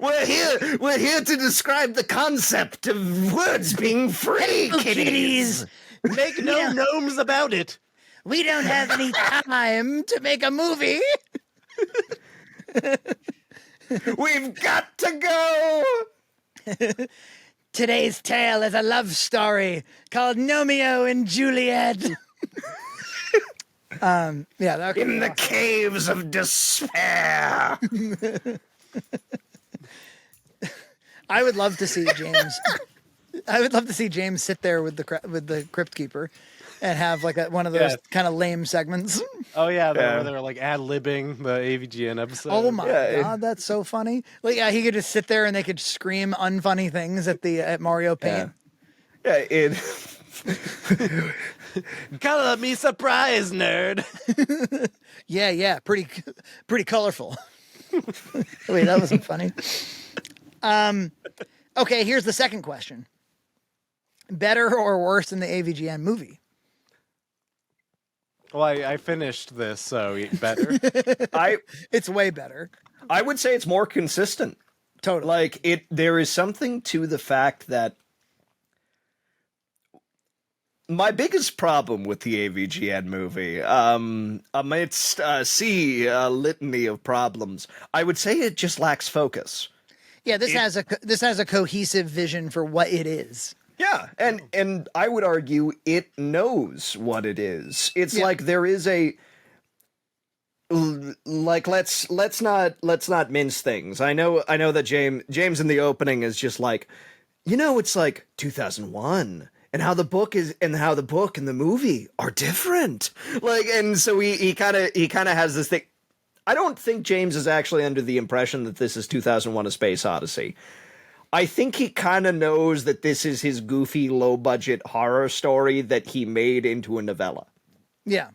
We're here to describe the concept of words being free, kiddies. Make no gnomes about it. We don't have any time to make a movie. We've got to go. Today's tale is a love story called Romeo and Juliet. In the caves of despair. I would love to see James. I would love to see James sit there with the Crypt Keeper, and have like one of those kind of lame segments. Oh yeah, where they're like ad-libbing the AVGN episode. Oh my god, that's so funny! Like, he could just sit there and they could scream unfunny things at Mario Paint. Color me surprised, nerd. Yeah, pretty colorful. Wait, that wasn't funny. Okay, here's the second question. Better or worse than the AVGN movie? Well, I finished this, so better. It's way better. I would say it's more consistent. Totally. Like there is something to the fact that my biggest problem with the AVGN movie, amidst a litany of problems, I would say it just lacks focus. Yeah, this has a cohesive vision for what it is. Yeah, and I would argue it knows what it is. It's like there is a like let's not mince things. I know that James in the opening is just like, it's like 2001 and how the book and the movie are different. Like, and so he kind of has this thing. I don't think James is actually under the impression that this is 2001: A Space Odyssey. I think he kind of knows that this is his goofy, low-budget horror story that he made into a novella. Yeah.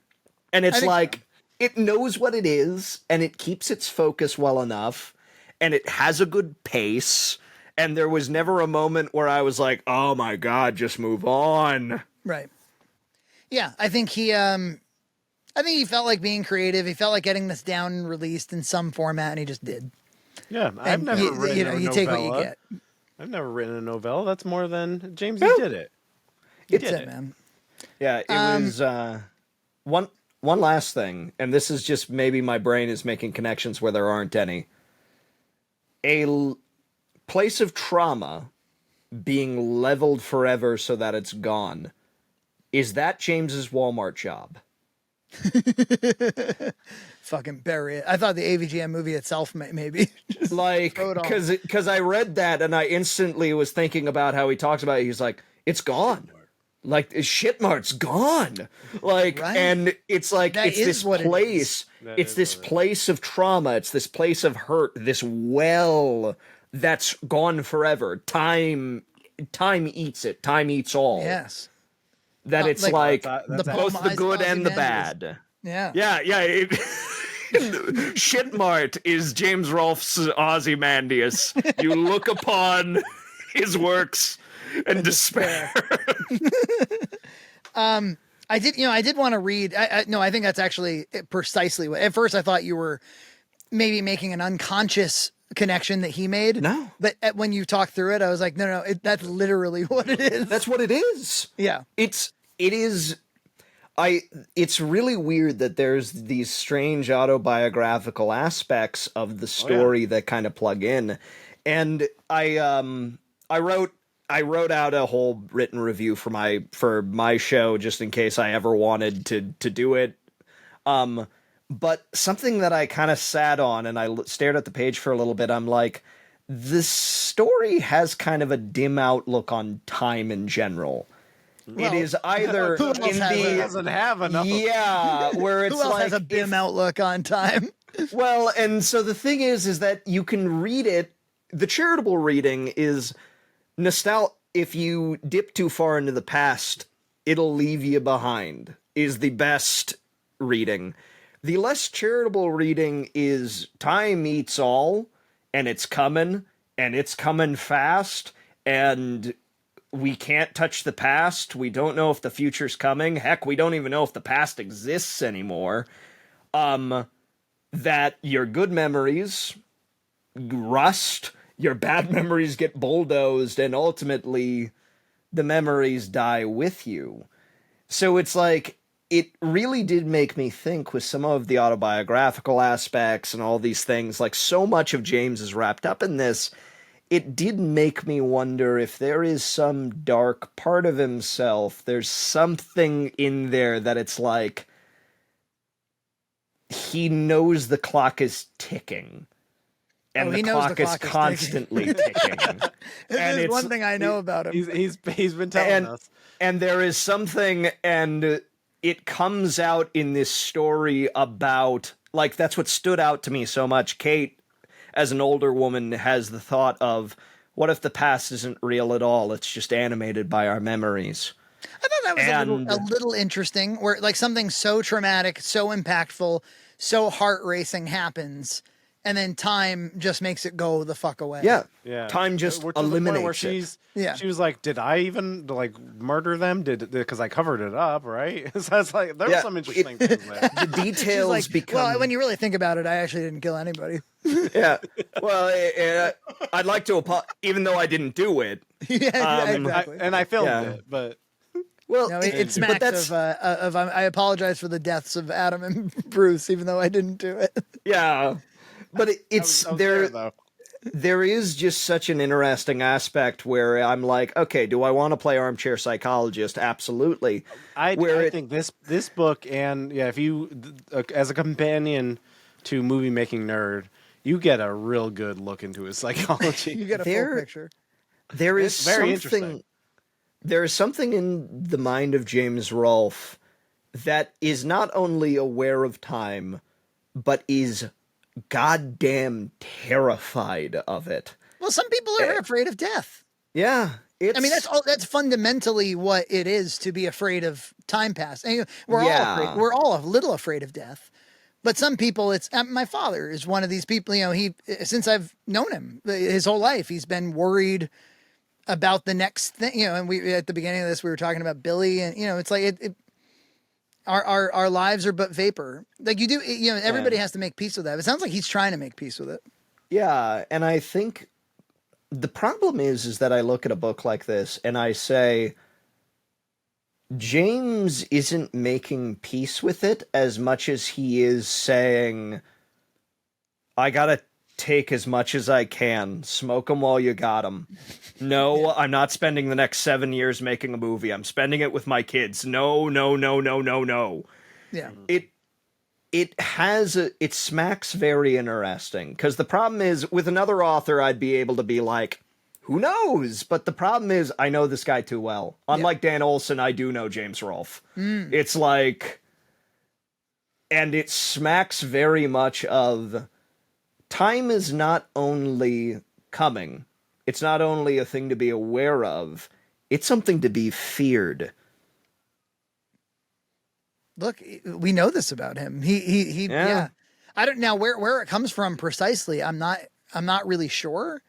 And it's like, it knows what it is, and it keeps its focus well enough, and it has a good pace, and there was never a moment where I was like, oh my god, just move on. Right. Yeah, I think he felt like being creative. He felt like getting this down and released in some format, and he just did. Yeah, I've never written a novella. You take what you get. I've never written a novella. That's more than James. He did it. It's it, man. Yeah, it was one last thing, and this is just maybe my brain is making connections where there aren't any. Place of trauma being leveled forever so that it's gone. Is that James's Walmart job? Fucking bury it. I thought the AVGN movie itself maybe. Just Like, throw it on. because I read that and I instantly was thinking about how he talks about it. He's like, it's gone. Like, Shitmart's gone. Like, Right. and it's like, That it's is this what it place. It's this place of trauma. It's this place of hurt. This well that's gone forever. Time eats it. Time eats all. Yes. That it's like- like, The both the Palm good and the Ozymandias. bad. Yeah. Yeah. Shitmart is James Rolfe's Ozymandias. You look upon his works and despair. I did want to read. I think that's actually precisely what. At first, I thought you were maybe making an unconscious connection that he made. No. But when you talked through it, I was like, no, that's literally what it is. That's what it is. Yeah. It's really weird that there's these strange autobiographical aspects of the story that kind of plug in. And I wrote out a whole written review for my show just in case I ever wanted to do it. But something that I kind of sat on and I stared at the page for a little bit, I'm like, this story has kind of a dim outlook on time in general. Well, it is either who else in has the doesn't have enough. yeah, where it's Who else like has a dim outlook on time? well, and so the thing is that you can read it. The charitable reading is nostalgia. If you dip too far into the past, it'll leave you behind. Is the best reading. The less charitable reading is time eats all, and it's coming fast, and we can't touch the past. We don't know if the future's coming. Heck, we don't even know if the past exists anymore. That your good memories rust, your bad memories get bulldozed, and ultimately the memories die with you. So it's like, it really did make me think with some of the autobiographical aspects and all these things, like so much of James is wrapped up in this. It did make me wonder if there is some dark part of himself. There's something in there that it's like he knows the clock is ticking. And he the knows the clock is clock is constantly ticking. This is one thing I know about him. He's been telling us. And there is something, and it comes out in this story about, like, that's what stood out to me so much. Kate, as an older woman, has the thought of, what if the past isn't real at all? It's just animated by our memories. I thought that was a little interesting, where like something so traumatic, so impactful, so heart racing happens, and then time just makes it go the fuck away. Yeah. Time just We're to the point where eliminates it. she was like, did I even like murder them? Because I covered it up, right? So it's like there were some interesting things there. The details Like, become... well, when you really think about it, I actually didn't kill anybody. Yeah. Well, I'd like to even though I didn't do it. Yeah, exactly. I filmed Yeah. it, but No, it smacks of I apologize for the deaths of Adam and Bruce, even though I didn't do it. Yeah. But it's I was there. though. There is just such an interesting aspect where I'm like, okay, do I want to play armchair psychologist? Absolutely. I think this book, and if you as a companion to movie making nerd, you get a real good look into his psychology. You get a full picture. There is It's very something. interesting. There is something in the mind of James Rolfe that is not only aware of time, but is goddamn terrified of it. Well, some people are afraid of death. Yeah. I mean, that's fundamentally what it is to be afraid of time passing. We're all afraid. We're all a little afraid of death. But some people, it's my father is one of these people. He since I've known him his whole life, he's been worried about the next thing. And we at the beginning of this, we were talking about Billy, and it's like our lives are but vapor. Like you do, everybody has to make peace with that. It sounds like he's trying to make peace with it. Yeah, and I think the problem is that I look at a book like this and I say, James isn't making peace with it as much as he is saying, I gotta take as much as I can. Smoke 'em while you got 'em. No, I'm not spending the next 7 years making a movie. I'm spending it with my kids. No, no, no, no, no, no. Yeah. It smacks very interesting, because the problem is, with another author, I'd be able to be like, who knows? But the problem is, I know this guy too well. Unlike Dan Olson, I do know James Rolfe. It's like, and it smacks very much of, time is not only coming, it's not only a thing to be aware of, it's something to be feared. Look, we know this about him. Yeah. I don't know where it comes from precisely. I'm not really sure.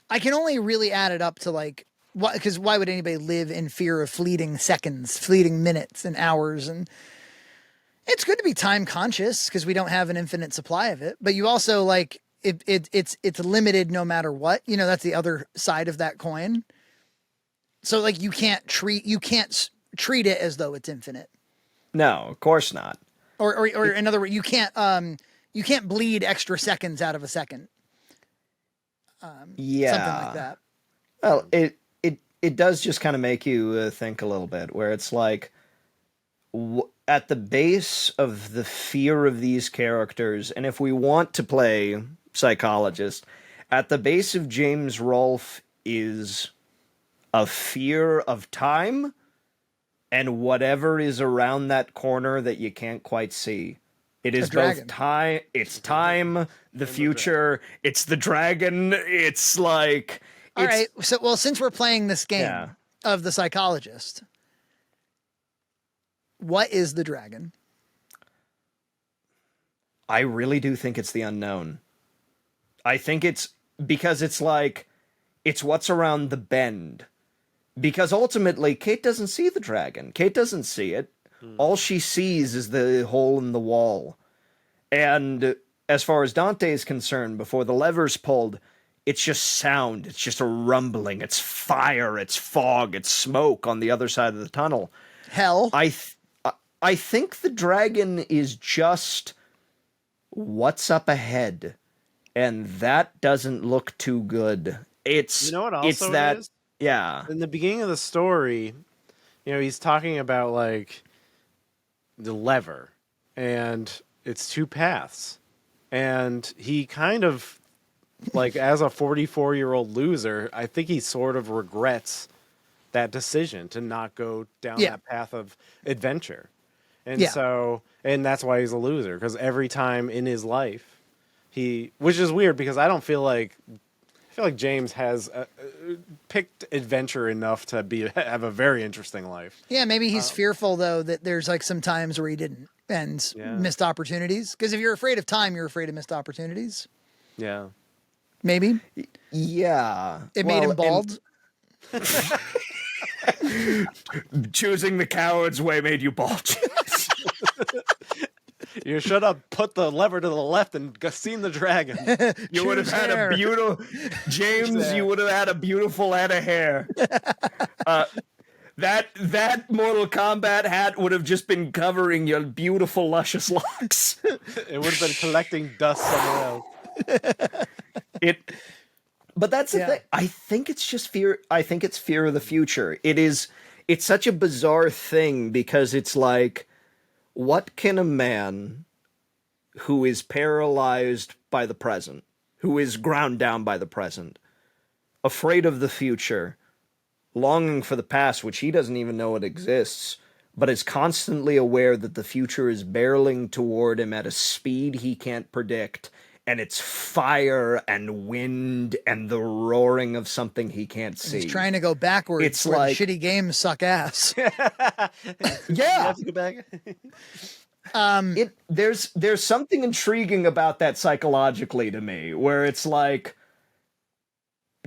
I can only really add it up to like, because why would anybody live in fear of fleeting seconds, fleeting minutes and hours? And it's good to be time conscious because we don't have an infinite supply of it. But you also like it's limited no matter what. You know, that's the other side of that coin. So like you can't treat treat it as though it's infinite. No, of course not. Or in other words, you can't bleed extra seconds out of a second. Yeah. Something like that. Well, it does just kind of make you think a little bit, where it's like, at the base of the fear of these characters, and if we want to play psychologist, at the base of James Rolfe is a fear of time and whatever is around that corner that you can't quite see. It is both time, it's time, the future, it's the dragon, it's like... All right, so, well, since we're playing this game of the psychologist, what is the dragon? I really do think it's the unknown. I think it's... because it's like... it's what's around the bend. Because ultimately, Kate doesn't see the dragon. Kate doesn't see it. All she sees is the hole in the wall. And as far as Dante is concerned, before the lever's pulled, it's just sound. It's just a rumbling. It's fire. It's fog. It's smoke on the other side of the tunnel. Hell. I think the dragon is just what's up ahead. And that doesn't look too good. It's... you know what also it's that... is? Yeah. In the beginning of the story, you know, he's talking about like the lever, and it's two paths. And he kind of, like, as a 44-year-old loser, I think he sort of regrets that decision to not go down that path of adventure. And so, and that's why he's a loser, because every time in his life, which is weird because I feel like James has picked adventure enough to have a very interesting life. Yeah, maybe he's fearful, though, that there's like some times where he didn't and missed opportunities. Because if you're afraid of time, you're afraid of missed opportunities. Yeah. Maybe. Yeah. It made him bald. Choosing the coward's way made you bald. You should have put the lever to the left and seen the dragon. You would have had a beautiful... James, you would have had a beautiful head of hair. That Mortal Kombat hat would have just been covering your beautiful, luscious locks. It would have been collecting dust somewhere else. But that's the thing. I think it's just fear. I think it's fear of the future. It's such a bizarre thing because it's like, what can a man who is paralyzed by the present, who is ground down by the present, afraid of the future, longing for the past, which he doesn't even know it exists, but is constantly aware that the future is barreling toward him at a speed he can't predict, and it's fire and wind and the roaring of something he can't see. He's trying to go backwards. It's where like... the shitty games suck ass. Yeah. Go back. There's something intriguing about that psychologically to me, where it's like,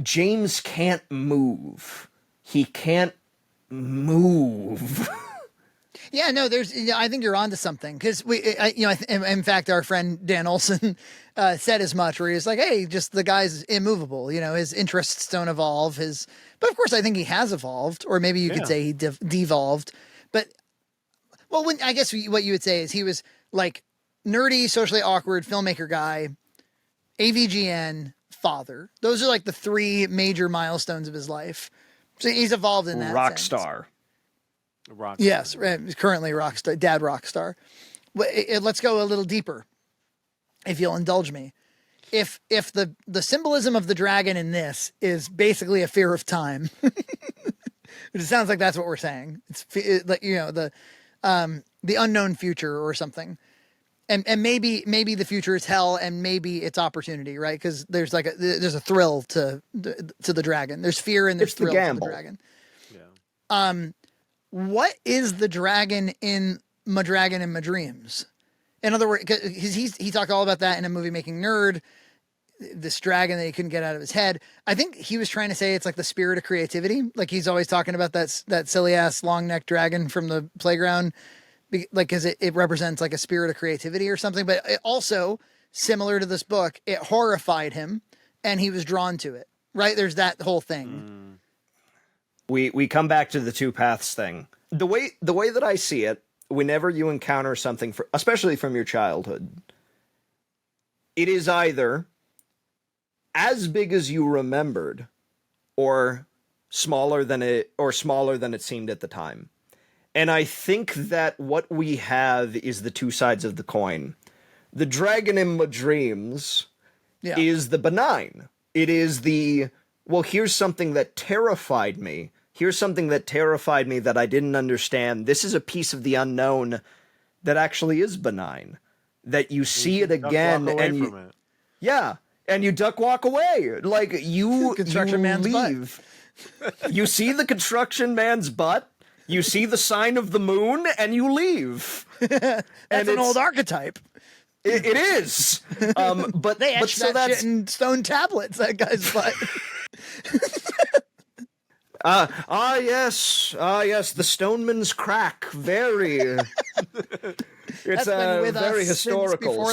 James can't move. He can't move. Yeah, no, I think you're onto something because in fact, our friend Dan Olson said as much, where he was like, "Hey, just the guy's immovable. His interests don't evolve. But of course, I think he has evolved, or maybe you could say he devolved. But I guess what you would say is he was like nerdy, socially awkward filmmaker guy, AVGN, father. Those are like the three major milestones of his life. So he's evolved in that Rock sense. star. Yes, currently rock star, dad rock star. Let's go a little deeper, if you'll indulge me. If the symbolism of the dragon in this is basically a fear of time, it sounds like that's what we're saying. It's like the unknown future or something, and maybe the future is hell, and maybe it's opportunity, right? Because there's a thrill to the dragon. There's fear and there's thrill to the dragon. Yeah. What is the dragon in My Dragon in My Dreams? In other words, because he talked all about that in a movie making nerd, this dragon that he couldn't get out of his head. I think he was trying to say it's like the spirit of creativity. Like he's always talking about that silly ass long necked dragon from the playground, like because it represents like a spirit of creativity or something. But it also, similar to this book, it horrified him and he was drawn to it. Right? There's that whole thing. We come back to the two paths thing. The way that I see it, whenever you encounter something, especially from your childhood, it is either as big as you remembered, or smaller than it seemed at the time. And I think that what we have is the two sides of the coin. The dragon in my dreams is the benign. It is here's something that terrified me. Here's something that terrified me that I didn't understand. This is a piece of the unknown that actually is benign. That you see it again and and you duck walk away. Like you leave. You see the construction man's butt, you see the sign of the moon, and you leave. That's an old archetype. It is. But they etched that shit in stone tablets, that guy's butt. Yes, the stoneman's crack. Very. It's very historical,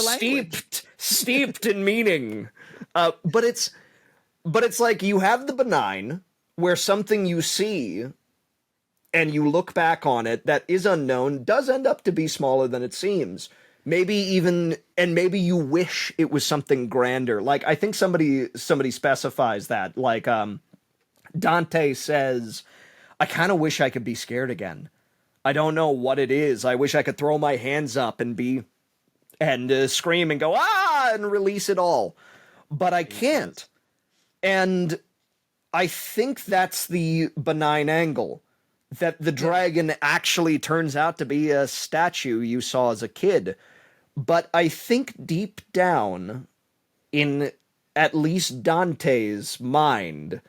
steeped in meaning. But it's like you have the benign, where something you see and you look back on it that is unknown does end up to be smaller than it seems. Maybe you wish it was something grander. Like I think somebody specifies that. Like Dante says, I kind of wish I could be scared again. I don't know what it is. I wish I could throw my hands up and scream and go, ah, and release it all. But I can't. And I think that's the benign angle. That the dragon actually turns out to be a statue you saw as a kid. But I think deep down, in at least Dante's mind,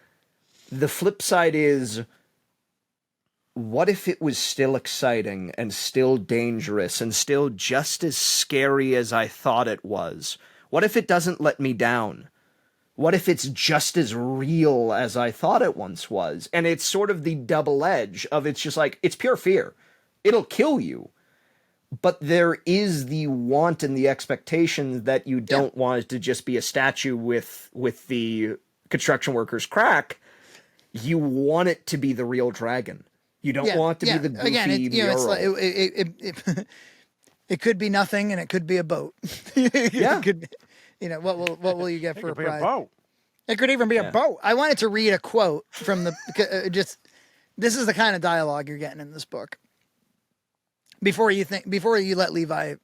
the flip side is, what if it was still exciting and still dangerous and still just as scary as I thought it was? What if it doesn't let me down? What if it's just as real as I thought it once was? And it's sort of the double edge of it's just like, it's pure fear. It'll kill you. But there is the want and the expectation that you don't want it to just be a statue with the construction worker's crack. You want it to be the real dragon. You don't want it to be the goofy it's like, it could be nothing and it could be a boat. It could, what will you get for a prize? It could even be a boat. I wanted to read a quote from this is the kind of dialogue you're getting in this book. Before you let Levi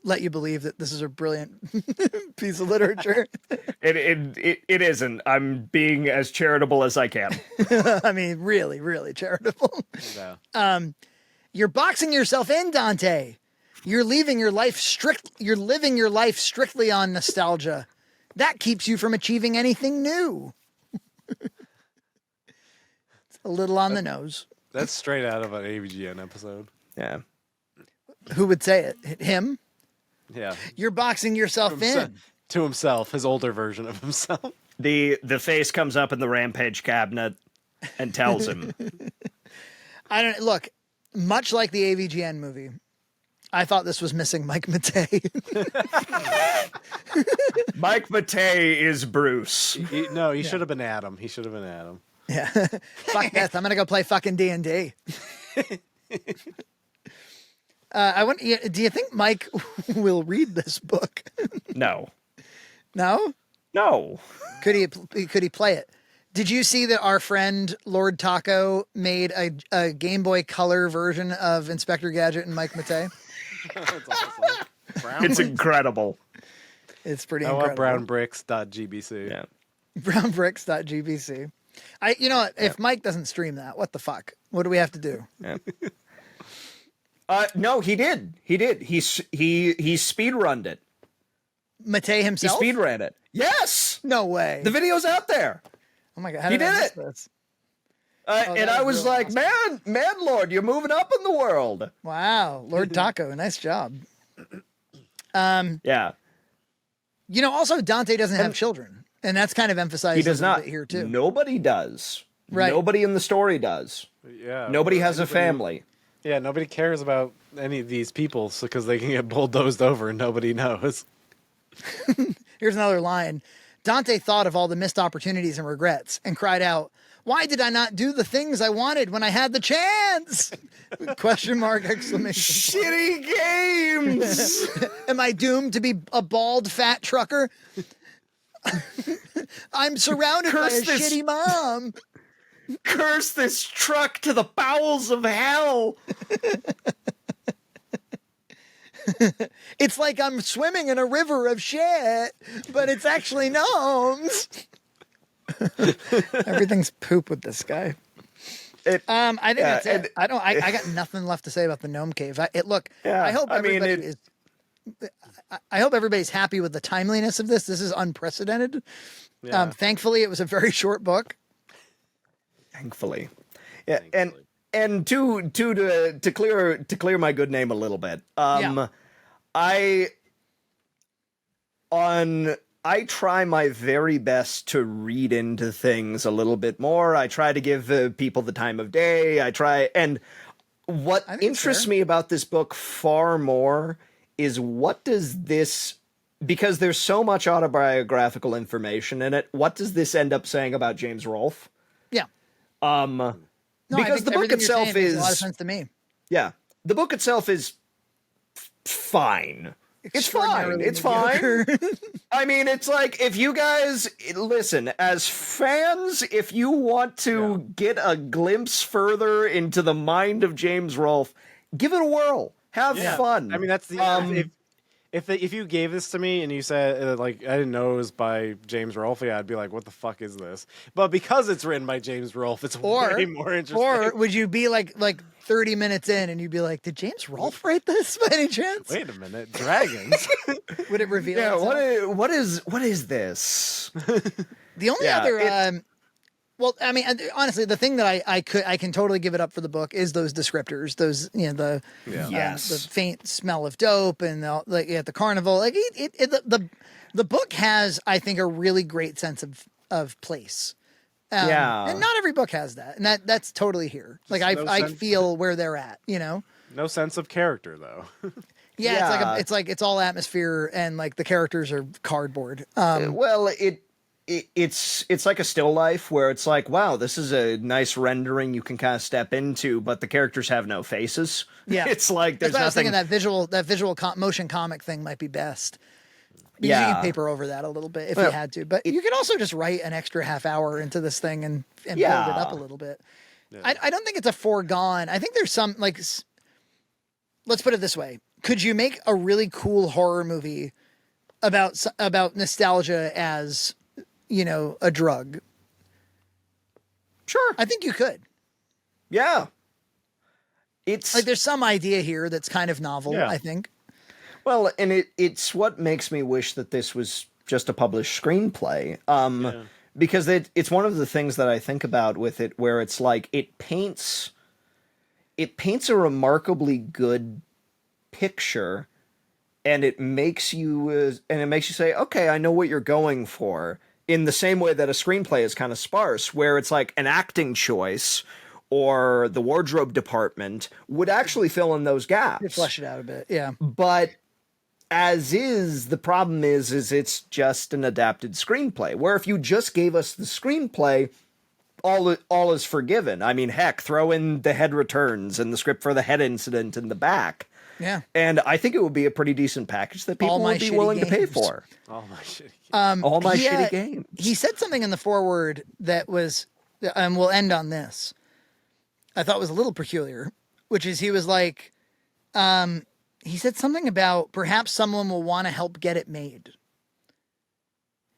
let you believe that this is a brilliant piece of literature. It isn't. I'm being as charitable as I can. I mean, really, really charitable. Yeah. You're boxing yourself in, Dante. You're living your life strictly on nostalgia. That keeps you from achieving anything new. It's a little on the nose. That's straight out of an AVGN episode. Yeah. Who would say it? Him? Yeah. You're boxing yourself in. To himself, his older version of himself. The face comes up in the Rampage cabinet and tells him. Look, much like the AVGN movie, I thought this was missing Mike Matei. Mike Matei is Bruce. No, he should have been Adam. He should have been Adam. Yeah. Fuck this. I'm gonna go play fucking D&D. Do you think Mike will read this book? No. No? No. Could he play it? Did you see that our friend Lord Taco made a Game Boy Color version of Inspector Gadget and Mike Matei? That's awesome. Brown. It's incredible. It's pretty I incredible. want brownbricks.gbc. Yeah. Brownbricks.gbc. If Mike doesn't stream that, what the fuck? What do we have to do? Yeah. No, he did. He did. He speedrunned it. Matei himself? He speedran it. Yes. No way. The video's out there. Oh my god! How He did I did miss it. this? And I was really like, awesome. man, Lord, you're moving up in the world. Wow, Lord Taco, nice job. Yeah. Also Dante doesn't have children, and that's kind of emphasized He does a little not. bit here too. Nobody does. Right. Nobody in the story does. Yeah. Nobody has a family. Yeah, nobody cares about any of these people because they can get bulldozed over and nobody knows. Here's another line. Dante thought of all the missed opportunities and regrets and cried out, "Why did I not do the things I wanted when I had the chance?" Question mark, exclamation point. Shitty games. Am I doomed to be a bald fat trucker? I'm surrounded by Curse a this- shitty mom. Curse this truck to the bowels of hell. It's like I'm swimming in a river of shit, but it's actually gnomes. Everything's poop with this guy. I think that's it. I got nothing left to say about the Gnome Cave. I hope everybody I hope everybody's happy with the timeliness of this. This is unprecedented. Yeah. Thankfully, it was a very short book. Thankfully. Yeah, and to clear my good name a little bit. I try my very best to read into things a little bit more. I try to give people the time of day. And what interests me about this book far more is what does this, because there's so much autobiographical information in it, what does this end up saying about James Rolfe? Yeah. No, because the book everything you're itself saying makes is a lot of sense to me. Yeah. The book itself is fine. It's fine. Extraordinarily It's fine. mediocre. I mean, it's like, if you guys listen, as fans, if you want to get a glimpse further into the mind of James Rolfe, give it a whirl. Have fun. I mean, that's the if you gave this to me and you said I didn't know it was by James Rolfe, I'd be like, what the fuck is this? But because it's written by James Rolfe, it's way more interesting. Or would you be like 30 minutes in and you'd be like, did James Rolfe write this by any chance? Wait a minute, dragons. Would it reveal yeah, itself? what is this? The only other well, I mean, honestly, the thing that I can totally give it up for the book is those descriptors, those the faint smell of dope and the carnival. Like the book has, I think, a really great sense of place. And not every book has that, and that's totally here. Like I feel where they're at, No sense of character though. Yeah, it's all atmosphere, and like the characters are cardboard. Well, it's like a still life where it's like, wow, this is a nice rendering you can kind of step into, but the characters have no faces. Yeah, it's like there's I was nothing. thinking that visual motion comic thing might be best. Because you can paper over that a little bit if you had to, but you could also just write an extra half hour into this thing and build it up a little bit. Yeah. I don't think it's a foregone. I think there's some let's put it this way: could you make a really cool horror movie about nostalgia as a drug? Sure, I think you could. Yeah, it's like there's some idea here that's kind of novel. I think. Well, and it's what makes me wish that this was just a published screenplay. Because it's one of the things that I think about with it, where it's like it paints a remarkably good picture, and it makes you say, okay, I know what you're going for. In the same way that a screenplay is kind of sparse, where it's like an acting choice or the wardrobe department would actually fill in those gaps. You flesh it out a bit, yeah. But as is, the problem is it's just an adapted screenplay, where if you just gave us the screenplay, all is forgiven. I mean, heck, throw in the head returns and the script for the head incident in the back. Yeah. And I think it would be a pretty decent package that people would be willing to pay for. All my shitty. All my shitty games. He said something in the foreword that was, and we'll end on this, I thought was a little peculiar, which is he was like, he said something about perhaps someone will want to help get it made.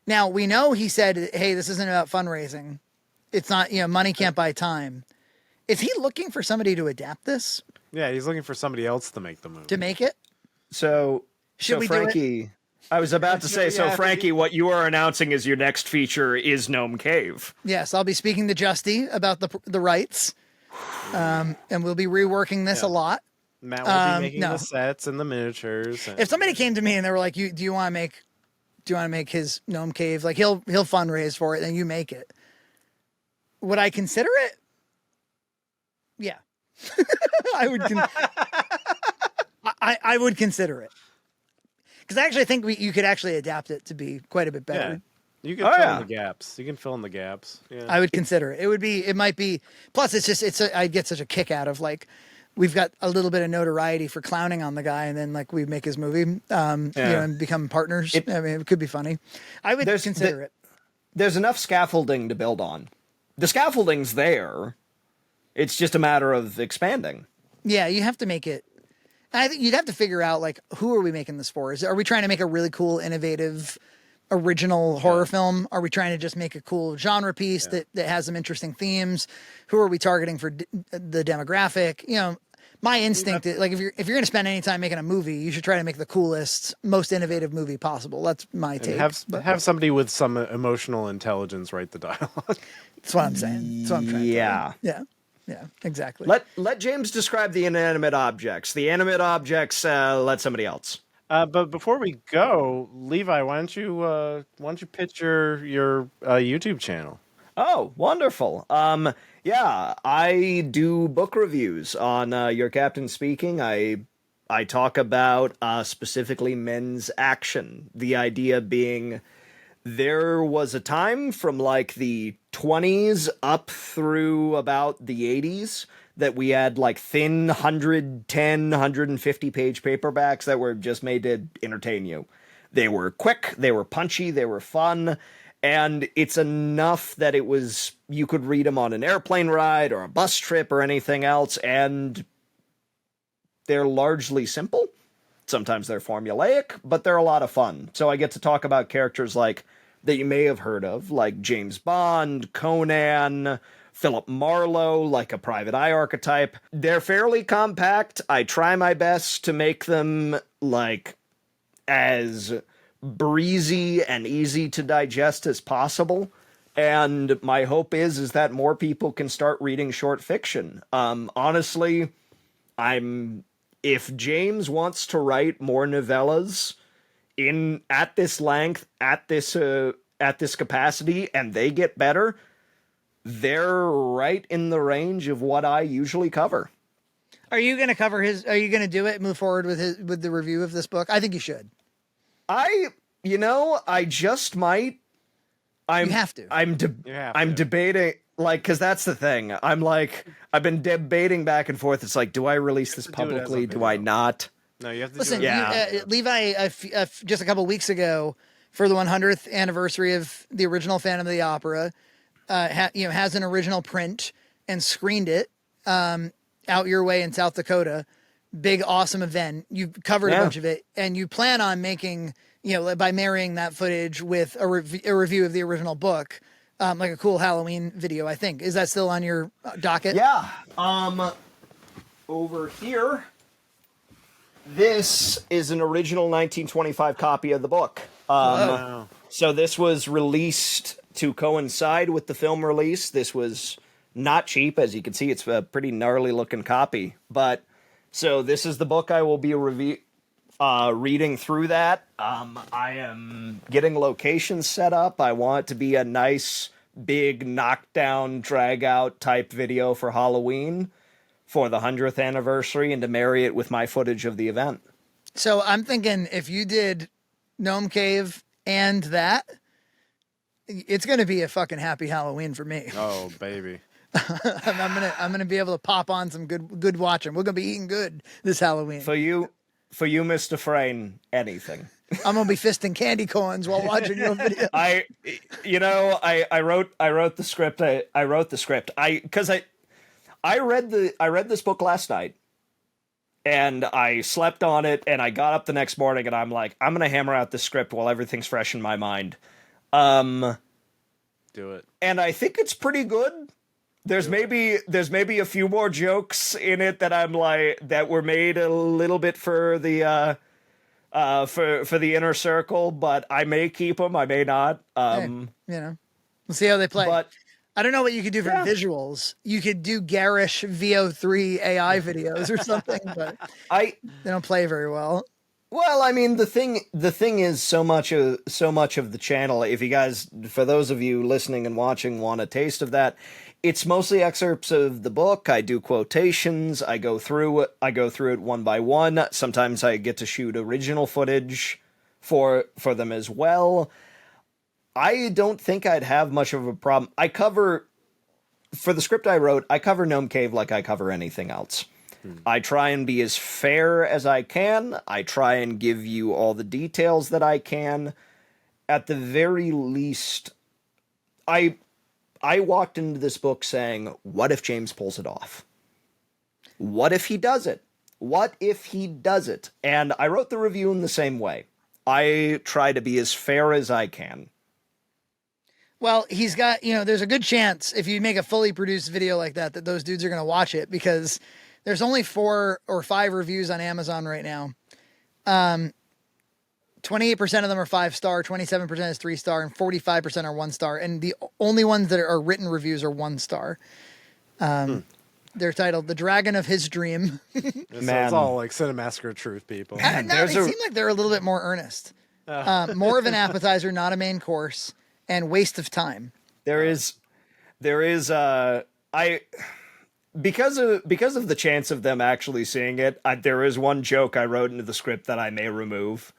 Now, we know he said, hey, this isn't about fundraising. It's not, money can't buy time. Is he looking for somebody to adapt this? Yeah, he's looking for somebody else to make the movie. To make it? So Should we Frankie, I was about to say, so Frankie, what you are announcing as your next feature is Gnome Cave. Yes, I'll be speaking to Justy about the rights. And we'll be reworking this a lot. Matt will be making the sets and the miniatures. And... If somebody came to me and they were like, do you want to make his Gnome Cave? Like he'll fundraise for it and you make it. Would I consider it? Yeah. I would I would consider it. Because I actually think you could actually adapt it to be quite a bit better. Yeah. You can fill in the gaps. You can fill in the gaps. Yeah. I would consider it. It might be, plus I'd get such a kick out of like, we've got a little bit of notoriety for clowning on the guy and then like we make his movie, and become partners. I mean, it could be funny. I would consider it. There's enough scaffolding to build on. The scaffolding's there. It's just a matter of expanding. Yeah, you have to make it. I think you'd have to figure out like who are we making this for? Are we trying to make a really cool, innovative, original horror film? Are we trying to just make a cool genre piece that has some interesting themes? Who are we targeting for the demographic? My instinct is like if you're going to spend any time making a movie, you should try to make the coolest, most innovative movie possible. That's my take. Have somebody with some emotional intelligence write the dialogue. That's what I'm saying. That's what I'm trying to tell you. Yeah, exactly. Let James describe the inanimate objects. The animate objects, let somebody else. But before we go, Levi, why don't you pitch your YouTube channel? Oh, wonderful. Yeah, I do book reviews on Your Captain Speaking. I talk about specifically men's action. The idea being there was a time from like the 20s up through about the 80s that we had like thin 110, 150 page paperbacks that were just made to entertain you. They were quick, they were punchy, they were fun, and it's enough that you could read them on an airplane ride or a bus trip or anything else, and they're largely simple. Sometimes they're formulaic, but they're a lot of fun. So I get to talk about characters like that you may have heard of, like James Bond, Conan, Philip Marlowe, like a Private Eye archetype. They're fairly compact. I try my best to make them like as breezy and easy to digest as possible. And my hope is that more people can start reading short fiction. Honestly, if James wants to write more novellas at this length, at this capacity, and they get better, they're right in the range of what I usually cover. Are you going to cover are you going to do it, move forward with the review of this book? I think you should. I just might. You have to. I'm debating, like, because that's the thing. I've been debating back and forth. It's like, do I release this publicly? Do I not? No, you have to. Listen, do it. Levi, just a couple weeks ago, for the 100th anniversary of the original Phantom of the Opera, has an original print and screened it out your way in South Dakota. Big, awesome event. You covered a bunch of it, and you plan on making, by marrying that footage with a review of the original book, like a cool Halloween video, I think. Is that still on your docket? Yeah. Over here, this is an original 1925 copy of the book. Wow. So this was released to coincide with the film release. This was not cheap, as you can see. It's a pretty gnarly looking copy. But so this is the book I will be reading through that. I am getting locations set up. I want it to be a nice big knockdown, drag out type video for Halloween for the 100th anniversary and to marry it with my footage of the event. So I'm thinking if you did Gnome Cave and that, it's going to be a fucking happy Halloween for me. Oh, baby. I'm gonna be able to pop on some good watching. We're gonna be eating good this Halloween. For you, Mr. Frayne, anything. I'm gonna be fisting candy corns while watching your video. I wrote the script. I wrote the script. I read this book last night, and I slept on it, and I got up the next morning, and I'm like, I'm gonna hammer out this script while everything's fresh in my mind. Do it. And I think it's pretty good. There's maybe a few more jokes in it that I'm like that were made a little bit for the for the inner circle, but I may keep them, I may not. Hey, we'll see how they play. But I don't know what you could do for visuals. You could do garish VO3 AI videos or something, but they don't play very well. Well, I mean, the thing is so much of the channel. If you guys, for those of you listening and watching, want a taste of that, it's mostly excerpts of the book. I do quotations. I go through it one by one. Sometimes I get to shoot original footage for them as well. I don't think I'd have much of a problem. For the script I wrote, I cover Gnome Cave like I cover anything else. I try and be as fair as I can. I try and give you all the details that I can. At the very least, I walked into this book saying, what if James pulls it off? What if he does it? What if he does it? And I wrote the review in the same way. I try to be as fair as I can. Well, he's got, there's a good chance if you make a fully produced video like that those dudes are going to watch it because there's only 4 or 5 reviews on Amazon right now. 28% of them are 5-star, 27% is 3-star, and 45% are 1-star. And the only ones that are written reviews are 1-star. They're titled "The Dragon of His Dream." Man. It's all like Cinemassacre truth, people. They seem like they're a little bit more earnest. More of an appetizer, not a main course, and waste of time. Because of the chance of them actually seeing it, there is one joke I wrote into the script that I may remove.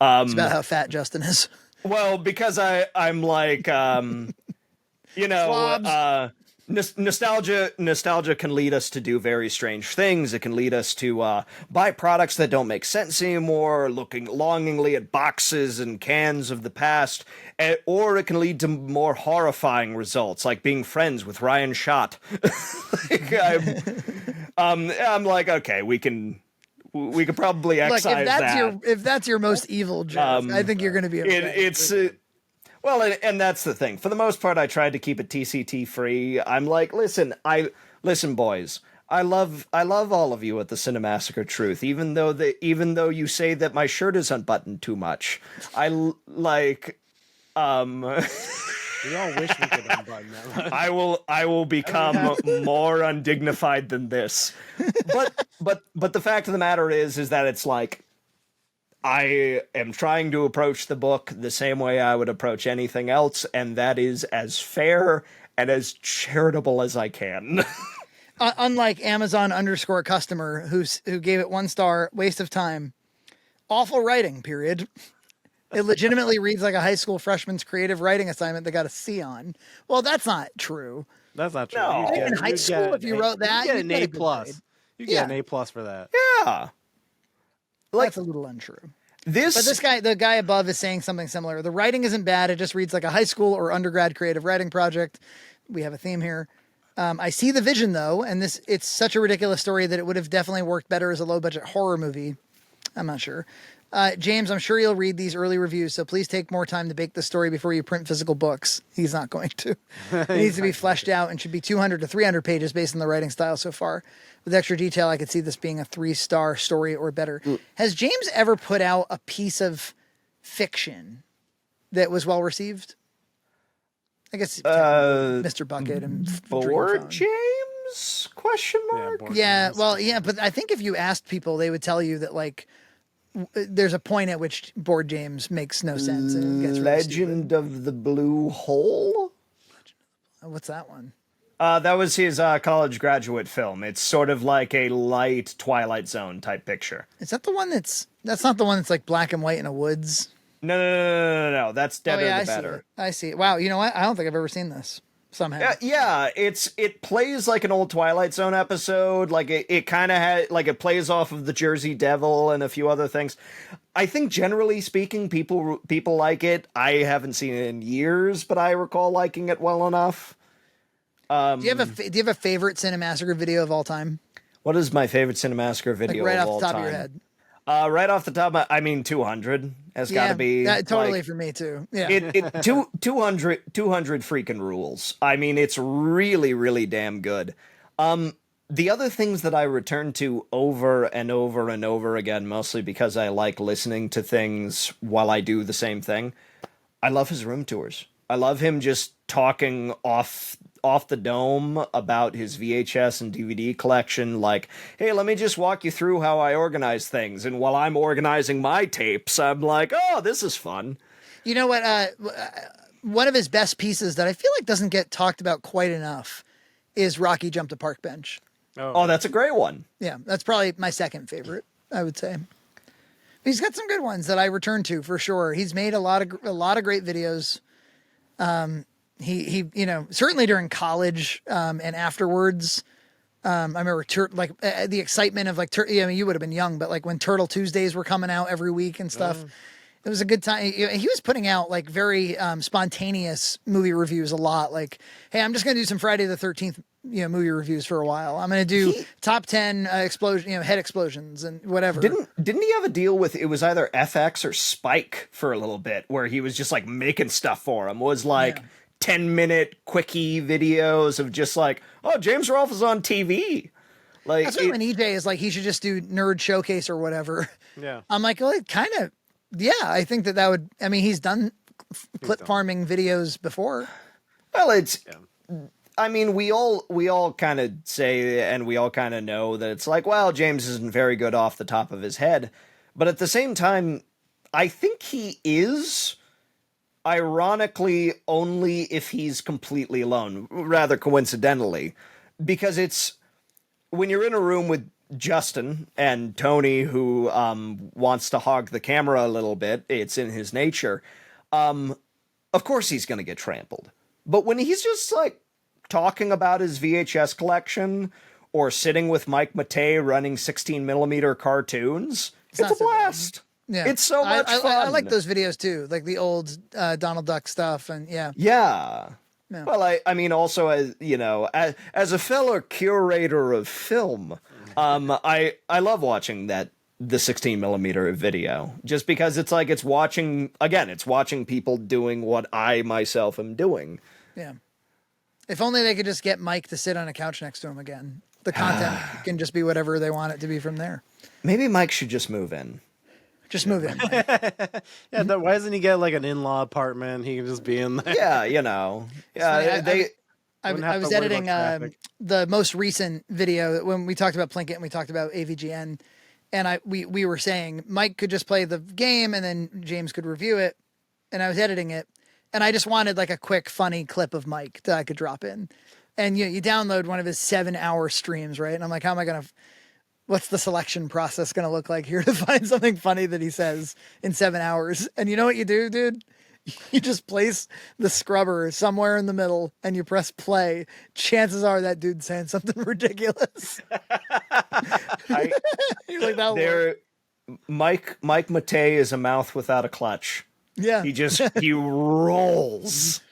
It's about how fat Justin is. Well, because I'm like, nostalgia can lead us to do very strange things. It can lead us to buy products that don't make sense anymore, looking longingly at boxes and cans of the past, or it can lead to more horrifying results, like being friends with Ryan Schott. I'm like, okay, we could probably excise that. If that's your most evil joke, I think you're going to be okay. Well, and that's the thing. For the most part, I tried to keep it TCT free. I'm like, listen, boys. I love all of you at the Cinemassacre Truth, even though you say that my shirt is unbuttoned too much. I like. We all wish we could unbutton that. I will become more undignified than this. But the fact of the matter is that it's like I am trying to approach the book the same way I would approach anything else, and that is as fair and as charitable as I can. Unlike Amazon _customer who gave it 1-star, waste of time, awful writing, period. It legitimately reads like a high school freshman's creative writing assignment they got a C on. Well, that's not true. That's not true. No. In high school, if you wrote that, you get an A+. grade. You get an A+ for that. Yeah. That's a little untrue. But the guy above is saying something similar. The writing isn't bad. It just reads like a high school or undergrad creative writing project. We have a theme here. I see the vision though, and it's such a ridiculous story that it would have definitely worked better as a low budget horror movie. I'm not sure. James, I'm sure you'll read these early reviews, so please take more time to bake the story before you print physical books. He's not going to. It needs to be fleshed out and should be 200 to 300 pages based on the writing style so far. With extra detail, I could see this being a 3-star story or better. Has James ever put out a piece of fiction that was well received? I guess Mr. Bucket and Board James? Question mark? Yeah, well, yeah, but I think if you asked people, they would tell you that like there's a point at which Board James makes no sense and it gets really Legend stupid. of the Blue Hole? What's that one? That was his college graduate film. It's sort of like a light Twilight Zone type picture. Is that the one that's not the one that's like black and white in a woods? No. That's Deader I the Better. I see it. Wow, you know what? I don't think I've ever seen this somehow. Yeah, it plays like an old Twilight Zone episode. Like it kind of had like it plays off of the Jersey Devil and a few other things. I think generally speaking, people like it. I haven't seen it in years, but I recall liking it well enough. Do you have a favorite Cinemassacre video of all time? What is my favorite Cinemassacre video Like right of off all the top time? of your head. Right off the top, I mean 200 has got to be totally like, for me too. Yeah, 200 freaking rules. I mean, it's really, really damn good. The other things that I return to over and over and over again, mostly because I like listening to things while I do the same thing. I love his room tours. I love him just talking off the dome about his VHS and DVD collection, like, hey, let me just walk you through how I organize things. And while I'm organizing my tapes, I'm like, oh, this is fun. You know what? One of his best pieces that I feel like doesn't get talked about quite enough is Rocky Jumped a Park Bench. Oh, that's a great one. Yeah, that's probably my second favorite, I would say. He's got some good ones that I return to for sure. He's made a lot of great videos. He certainly during college and afterwards. I remember the excitement of you would have been young, but like when Turtle Tuesdays were coming out every week and stuff. It was a good time. He was putting out like very spontaneous movie reviews a lot. Like, hey, I'm just going to do some Friday the 13th, movie reviews for a while. I'm going to do top 10 head explosions and whatever. Didn't he have a deal with, it was either FX or Spike for a little bit, where he was just like making stuff for him? Was like 10-minute quickie videos of just like, oh, James Rolfe is on TV. Like, that's why when EJ is like, he should just do Nerd Showcase or whatever. Yeah. I'm like, well, it kind of, I think that would, I mean, he's done clip farming videos before. Well, I mean, we all kind of say, and we all kind of know that it's like, well, James isn't very good off the top of his head. But at the same time, I think he is, ironically, only if he's completely alone, rather coincidentally. Because it's, when you're in a room with Justin and Tony, who wants to hog the camera a little bit, it's in his nature, of course he's going to get trampled. But when he's just like talking about his VHS collection or sitting with Mike Matei running 16mm cartoons, it's a blast. Yeah, it's so much fun. I like those videos too, like the old Donald Duck stuff, and yeah. Yeah. Well, I mean, also as as a fellow curator of film, I love watching the 16mm video, just because it's watching people doing what I myself am doing. Yeah. If only they could just get Mike to sit on a couch next to him again. The content can just be whatever they want it to be from there. Maybe Mike should just move in. Just move in. Yeah, why doesn't he get like an in-law apartment? He can just be in there. Yeah, I was editing the most recent video when we talked about Plinkett and we talked about AVGN, and we were saying Mike could just play the game and then James could review it, and I was editing it, and I just wanted like a quick funny clip of Mike that I could drop in, and you download one of his 7-hour streams, right? And I'm like, how am I gonna? What's the selection process going to look like here to find something funny that he says in 7 hours? And you know what you do, dude? You just place the scrubber somewhere in the middle and you press play. Chances are that dude's saying something ridiculous. You're like, Mike Matei is a mouth without a clutch. Yeah. He rolls.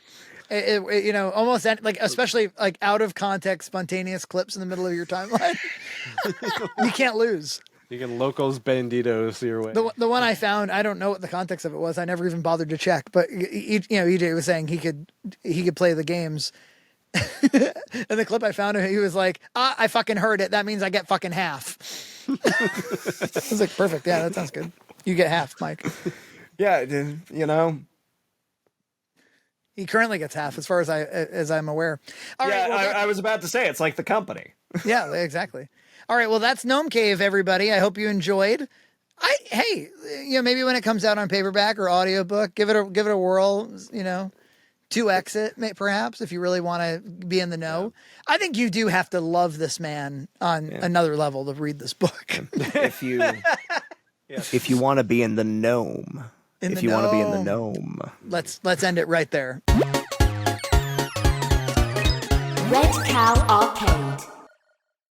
Almost like, especially like out of context, spontaneous clips in the middle of your timeline. You can't lose. You can locos banditos your way. The one I found, I don't know what the context of it was. I never even bothered to check. But EJ was saying he could play the games. And the clip I found, he was like, I fucking heard it. That means I get fucking half. I was like, perfect. Yeah, that sounds good. You get half, Mike. Yeah, He currently gets half, as far as I'm aware. All right, I was about to say it's like the company. Yeah, exactly. All right, well, that's Gnome Cave, everybody. I hope you enjoyed. Maybe when it comes out on paperback or audiobook, give it a whirl. 2x it, perhaps, if you really want to be in the know. I think you do have to love this man on another level to read this book. If you if you want to be in the gnome, if you want to be in the gnome, let's end it right there. Red Cow Arcade.